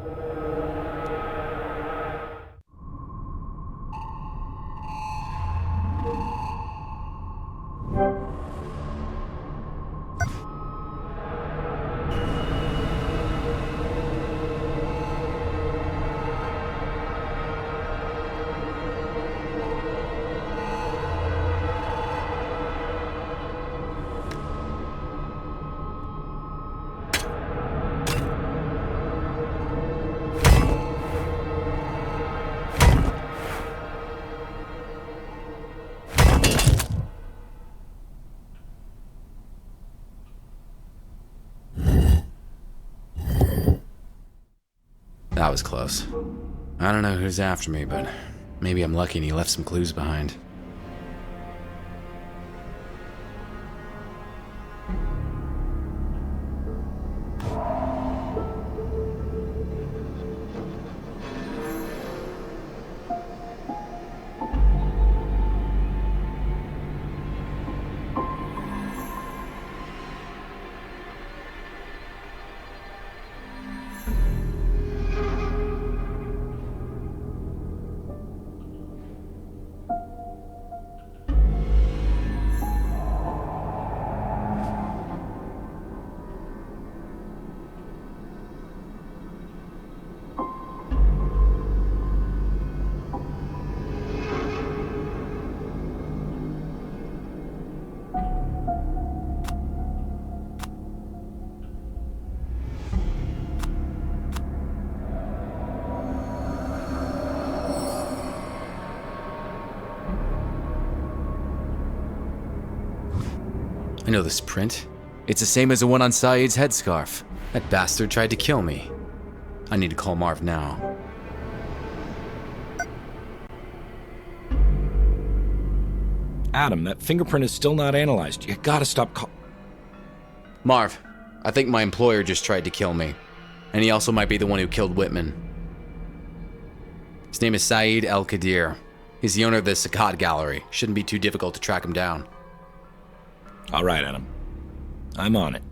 Speaker 1: That was close. I don't know who's after me, but maybe I'm lucky and he left some clues behind. I know this print. It's the same as the one on Saeed's headscarf. That bastard tried to kill me. I need to call Marv now.
Speaker 3: Adam, that fingerprint is still not analyzed. You gotta stop
Speaker 1: Marv, I think my employer just tried to kill me. And he also might be the one who killed Whitman. His name is Saeed El-Qadir. He's the owner of the Saqqat Gallery. Shouldn't be too difficult to track him down.
Speaker 3: All right, Adam. I'm on it.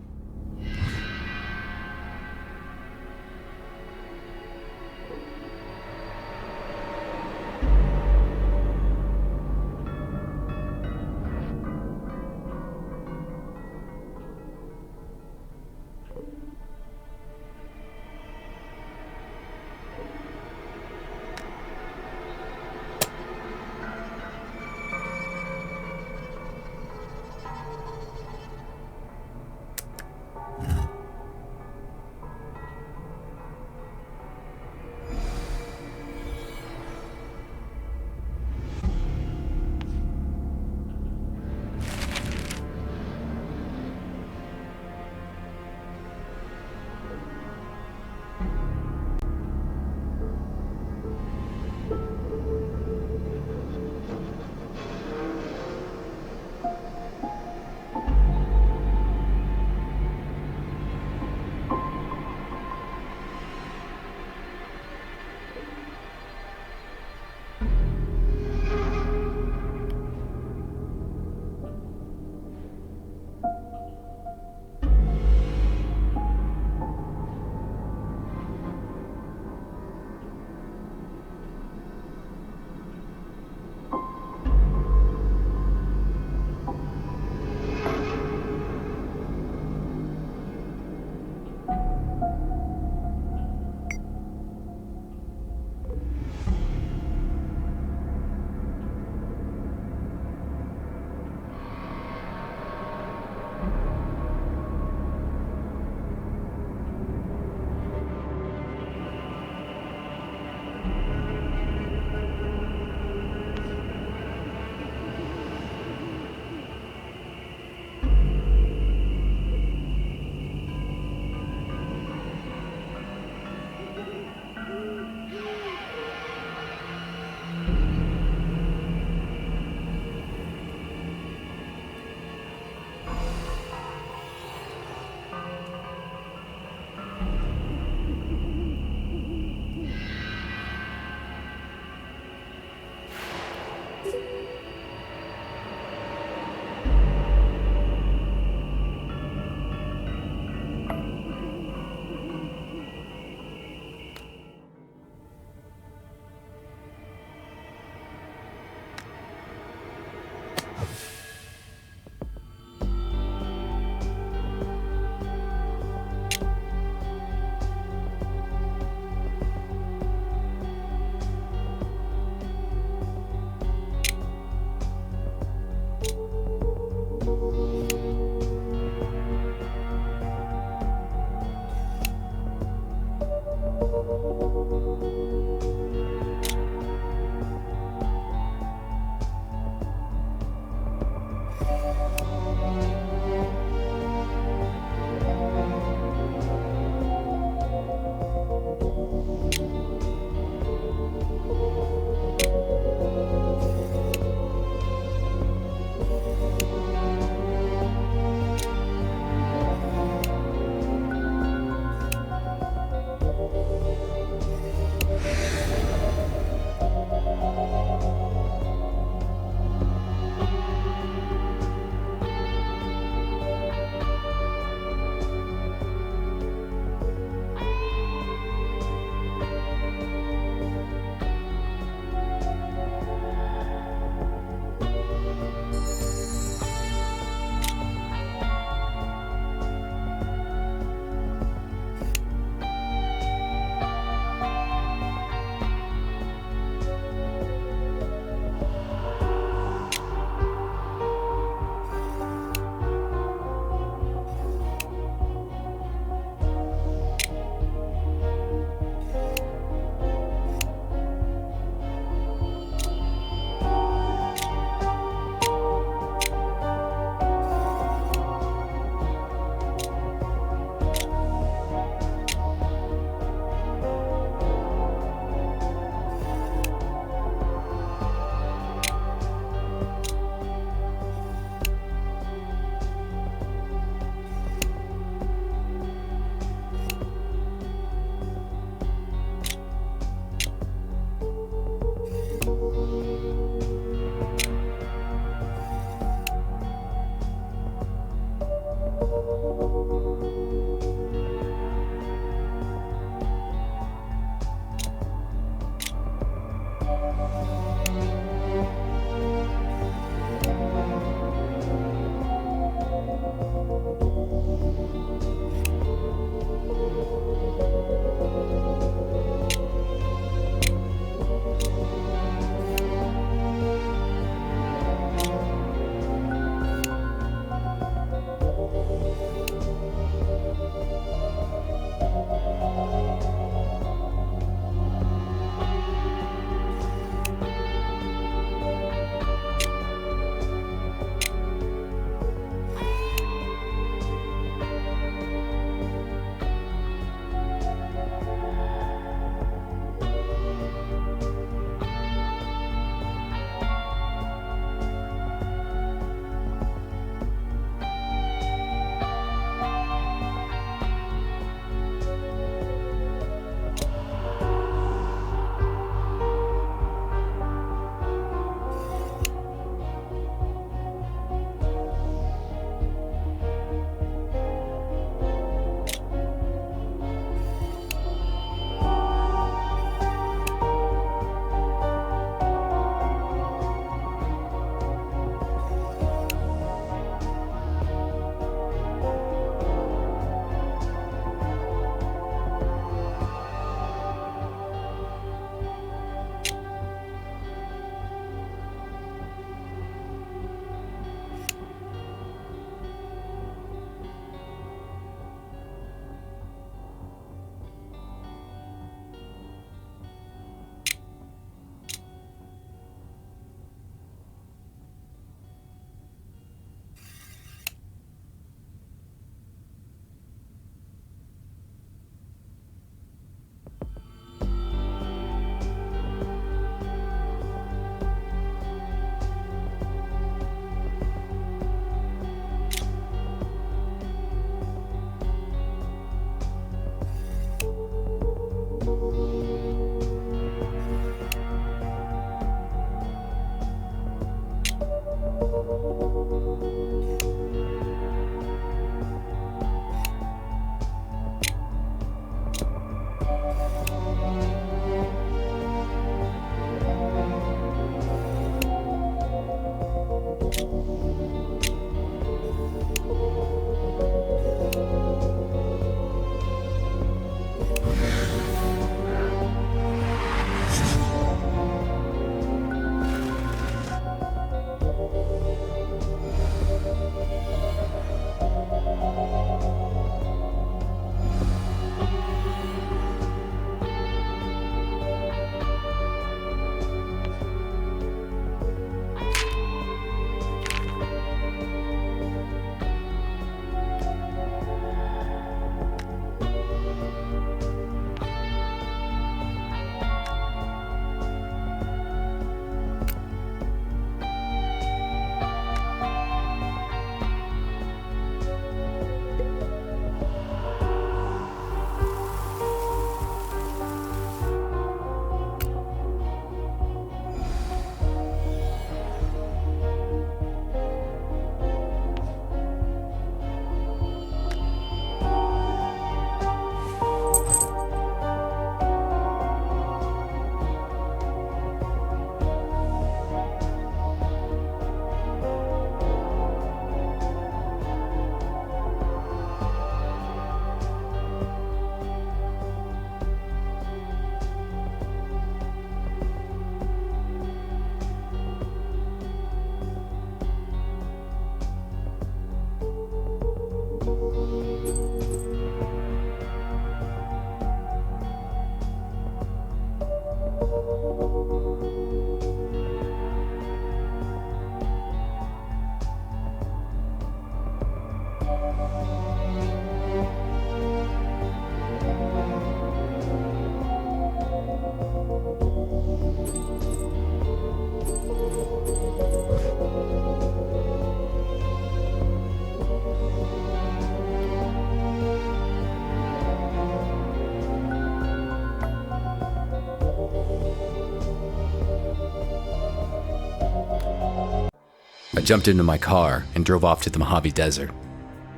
Speaker 1: I jumped into my car and drove off to the Mojave Desert.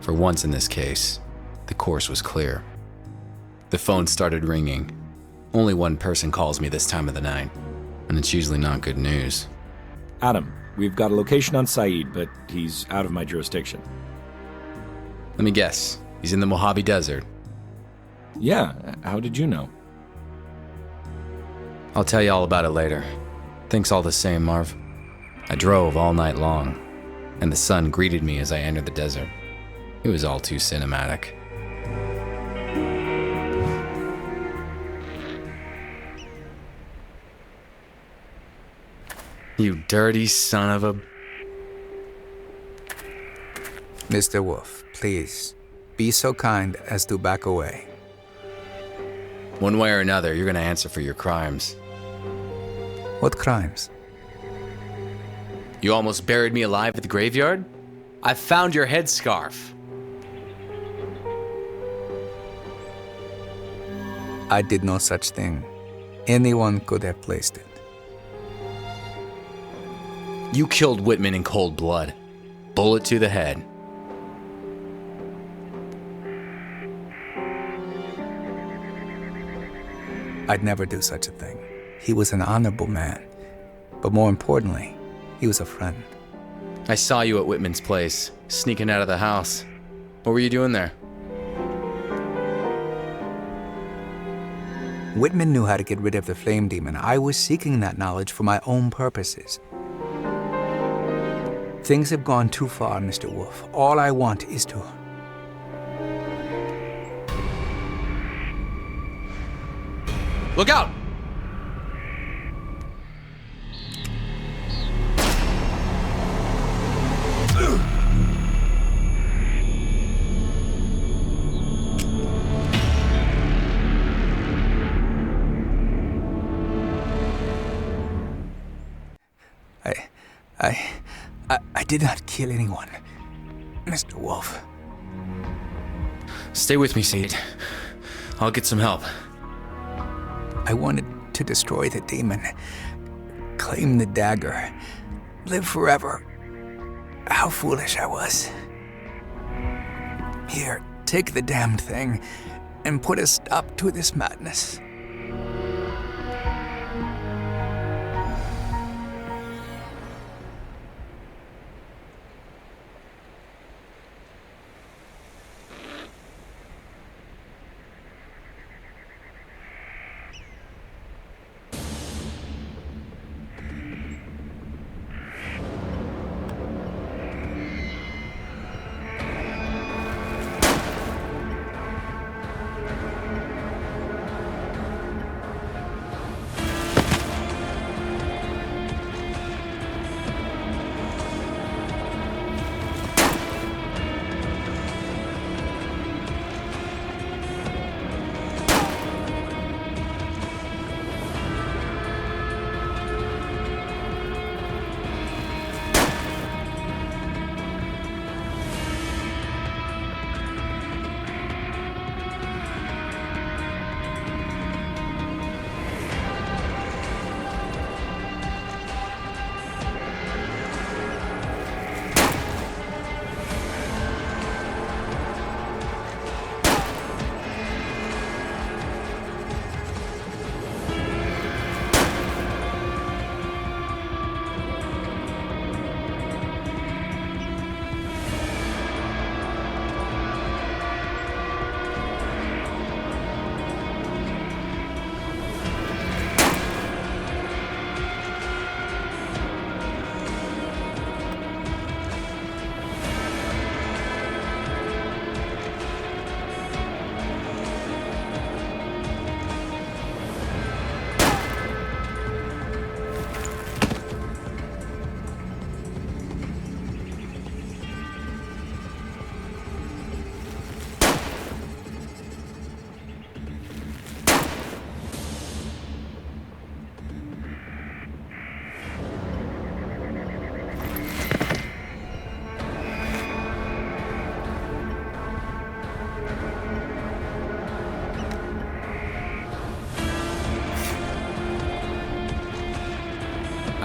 Speaker 1: For once in this case, the course was clear. The phone started ringing. Only one person calls me this time of the night, and it's usually not good news.
Speaker 3: Adam, we've got a location on Saeed, but he's out of my jurisdiction.
Speaker 1: Let me guess, he's in the Mojave Desert.
Speaker 3: Yeah, how did you know?
Speaker 1: I'll tell you all about it later. Thanks all the same, Marv. I drove all night long, and the sun greeted me as I entered the desert. It was all too cinematic. You dirty son of a...
Speaker 4: Mr. Wolfe, please, be so kind as to back away.
Speaker 1: One way or another, you're gonna answer for your crimes.
Speaker 4: What crimes?
Speaker 1: You almost buried me alive at the graveyard? I found your headscarf.
Speaker 4: I did no such thing. Anyone could have placed it.
Speaker 1: You killed Whitman in cold blood. Bullet to the head.
Speaker 4: I'd never do such a thing. He was an honorable man. But more importantly, he was a friend.
Speaker 1: I saw you at Whitman's place, sneaking out of the house. What were you doing there?
Speaker 4: Whitman knew how to get rid of the flame demon. I was seeking that knowledge for my own purposes. Things have gone too far, Mr. Wolfe. All I want is to...
Speaker 1: Look out!
Speaker 4: I did not kill anyone, Mr. Wolfe.
Speaker 1: Stay with me, Saeed. I'll get some help.
Speaker 4: I wanted to destroy the demon, claim the dagger, live forever. How foolish I was. Here, take the damned thing and put a stop to this madness.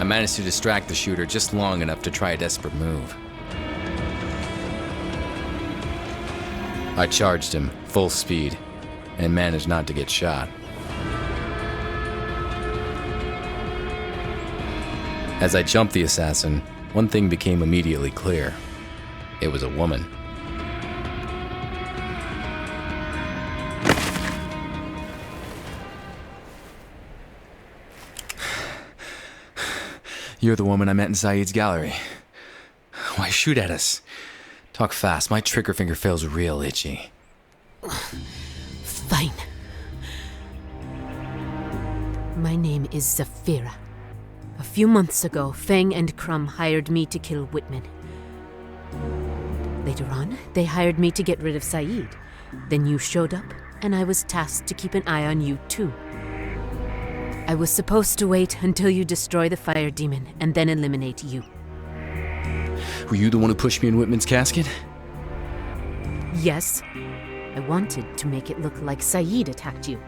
Speaker 1: I managed to distract the shooter just long enough to try a desperate move. I charged him, full speed, and managed not to get shot. As I jumped the assassin, one thing became immediately clear. It was a woman. You're the woman I met in Saeed's gallery. Why shoot at us? Talk fast, my trigger finger feels real itchy.
Speaker 5: Fine. My name is Zafira. A few months ago, Feng and Crumb hired me to kill Whitman. Later on, they hired me to get rid of Saeed. Then you showed up, and I was tasked to keep an eye on you too. I was supposed to wait until you destroy the fire demon and then eliminate you.
Speaker 1: Were you the one who pushed me in Whitman's casket?
Speaker 5: Yes. I wanted to make it look like Saeed attacked you.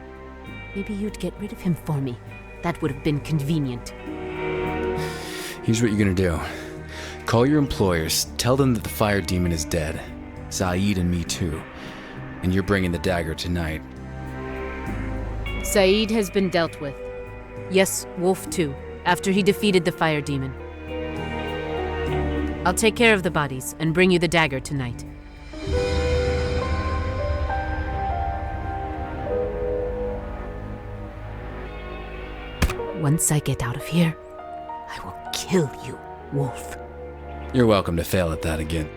Speaker 5: Maybe you'd get rid of him for me. That would have been convenient.
Speaker 1: Here's what you're gonna do. Call your employers, tell them that the fire demon is dead. Saeed and me too. And you're bringing the dagger tonight.
Speaker 5: Saeed has been dealt with. Yes, Wolfe too, after he defeated the fire demon. I'll take care of the bodies and bring you the dagger tonight. Once I get out of here, I will kill you, Wolfe.
Speaker 1: You're welcome to fail at that again.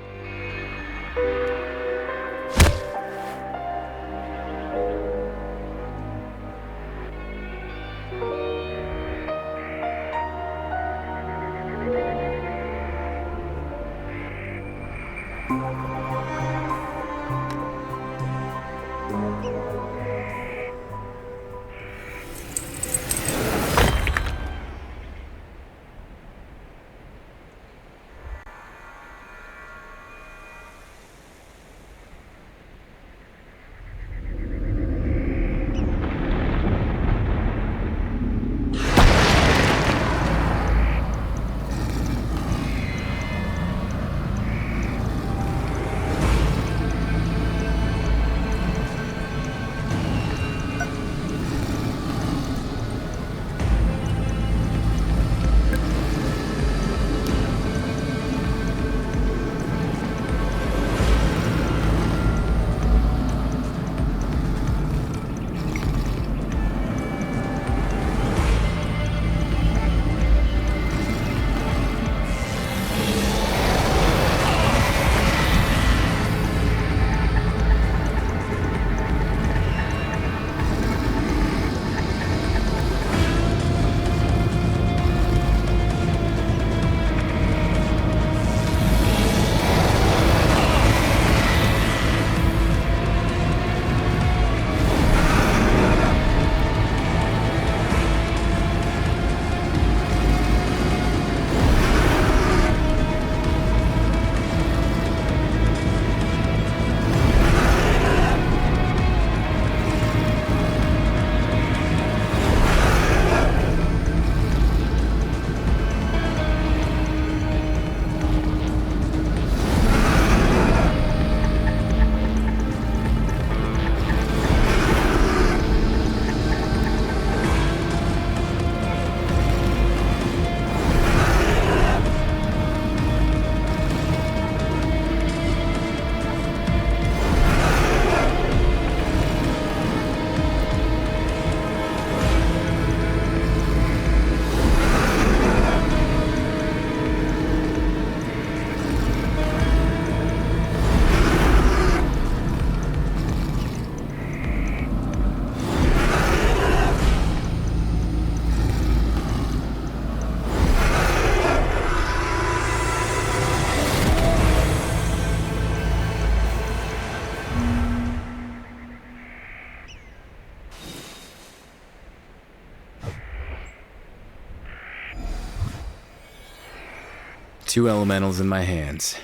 Speaker 1: Two elementals in my hands.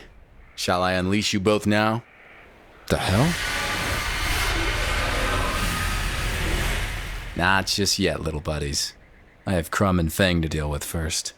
Speaker 1: Shall I unleash you both now? The hell? Not just yet, little buddies. I have Crumb and Feng to deal with first.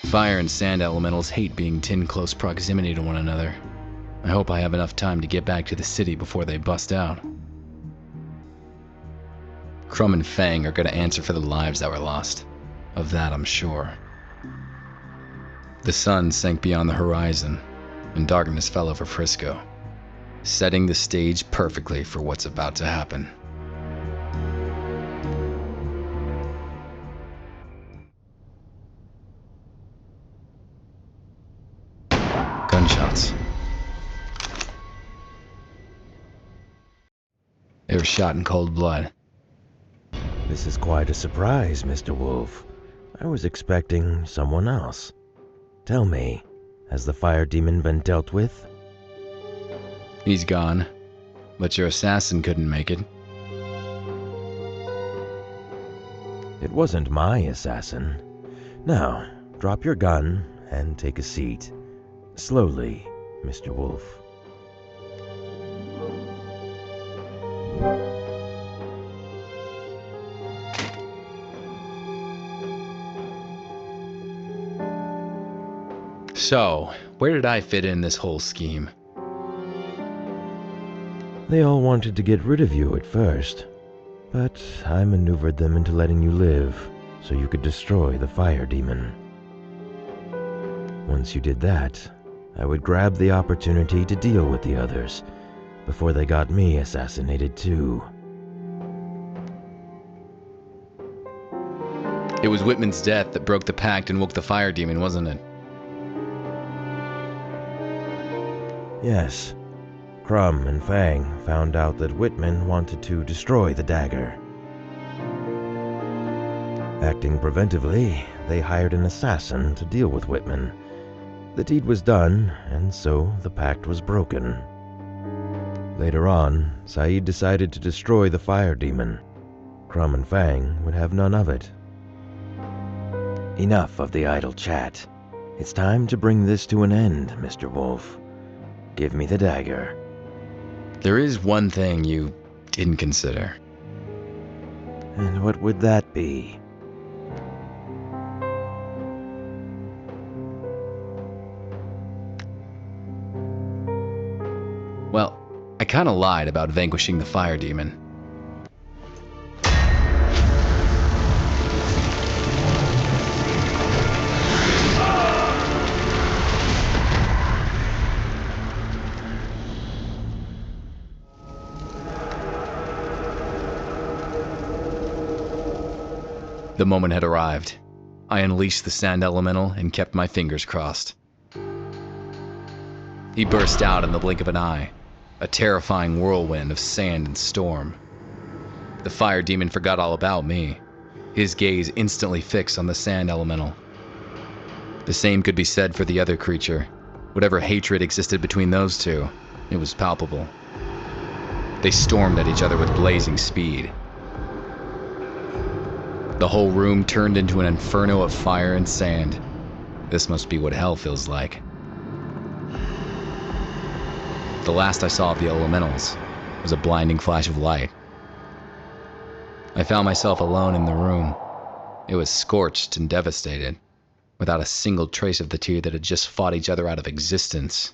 Speaker 1: Fire and sand elementals hate being in close proximity to one another. I hope I have enough time to get back to the city before they bust out. Crumb and Fang are going to answer for the lives that were lost. Of that, I'm sure. The sun sank beyond the horizon, and darkness fell over Frisco, setting the stage perfectly for what's about to happen. Gunshots. They were shot in cold blood.
Speaker 8: This is quite a surprise, Mr. Wolfe. I was expecting someone else. Tell me, has the fire demon been dealt with?
Speaker 1: He's gone, but your assassin couldn't make it.
Speaker 8: It wasn't my assassin. Now, drop your gun and take a seat. Slowly, Mr. Wolfe.
Speaker 1: So, where did I fit in this whole scheme?
Speaker 8: They all wanted to get rid of you at first, but I maneuvered them into letting you live so you could destroy the fire demon. Once you did that, I would grab the opportunity to deal with the others before they got me assassinated too.
Speaker 1: It was Whitman's death that broke the pact and woke the fire demon, wasn't it?
Speaker 8: Yes. Crumb and Fang found out that Whitman wanted to destroy the dagger. Acting preventively, they hired an assassin to deal with Whitman. The deed was done, and so the pact was broken. Later on, Saeed decided to destroy the fire demon. Crumb and Fang would have none of it. Enough of the idle chat. It's time to bring this to an end, Mr. Wolfe. Give me the dagger.
Speaker 1: There is one thing you didn't consider.
Speaker 8: And what would that be?
Speaker 1: Well, I kinda lied about vanquishing the fire demon. The moment had arrived. I unleashed the sand elemental and kept my fingers crossed. He burst out in the blink of an eye, a terrifying whirlwind of sand and storm. The fire demon forgot all about me, his gaze instantly fixed on the sand elemental. The same could be said for the other creature. Whatever hatred existed between those two, it was palpable. They stormed at each other with blazing speed. The whole room turned into an inferno of fire and sand. This must be what hell feels like. The last I saw of the elementals was a blinding flash of light. I found myself alone in the room. It was scorched and devastated, without a single trace of the two that had just fought each other out of existence.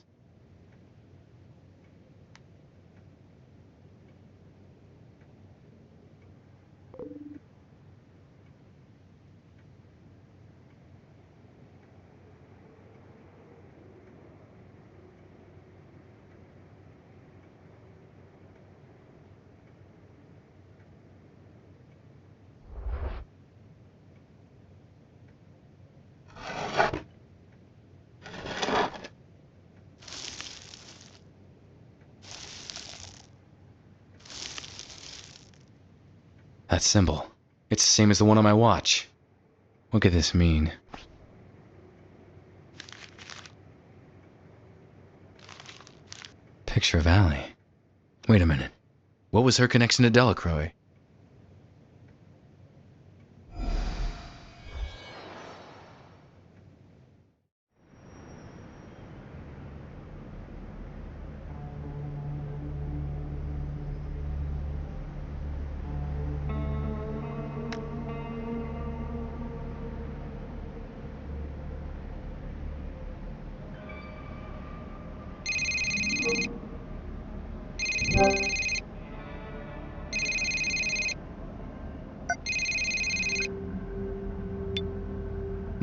Speaker 1: That symbol. It's the same as the one on my watch. What could this mean? Picture of Allie. Wait a minute. What was her connection to Delacroix?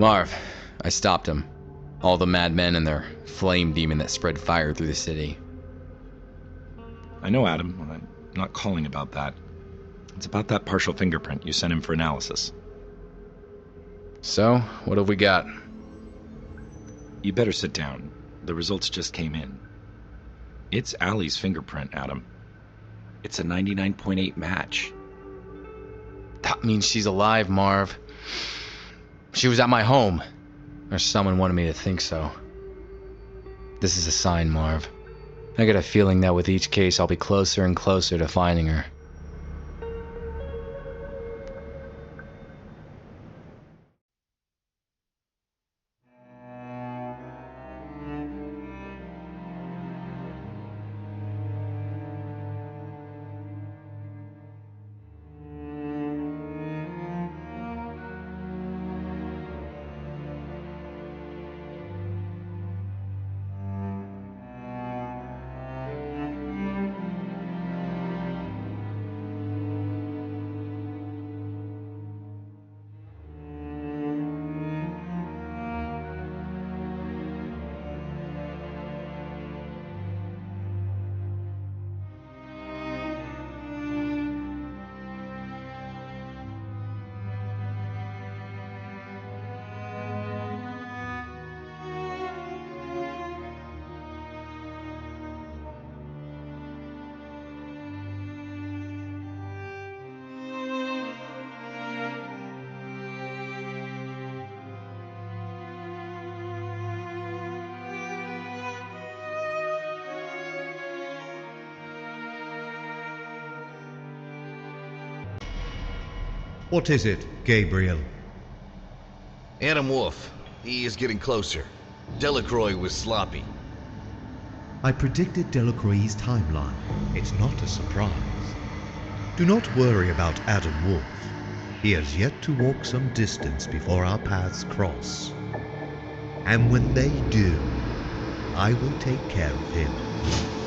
Speaker 1: Marv, I stopped him. All the madmen and their flame demon that spread fire through the city.
Speaker 3: I know, Adam. I'm not calling about that. It's about that partial fingerprint you sent him for analysis.
Speaker 1: So, what have we got?
Speaker 3: You better sit down. The results just came in. It's Allie's fingerprint, Adam. It's a 99.8 match.
Speaker 1: That means she's alive, Marv. She was at my home. Or someone wanted me to think so. This is a sign, Marv. I get a feeling that with each case I'll be closer and closer to finding her.
Speaker 11: What is it, Gabriel?
Speaker 12: Adam Wolfe. He is getting closer. Delacroix was sloppy.
Speaker 11: I predicted Delacroix's timeline. It's not a surprise. Do not worry about Adam Wolfe. He has yet to walk some distance before our paths cross. And when they do, I will take care of him.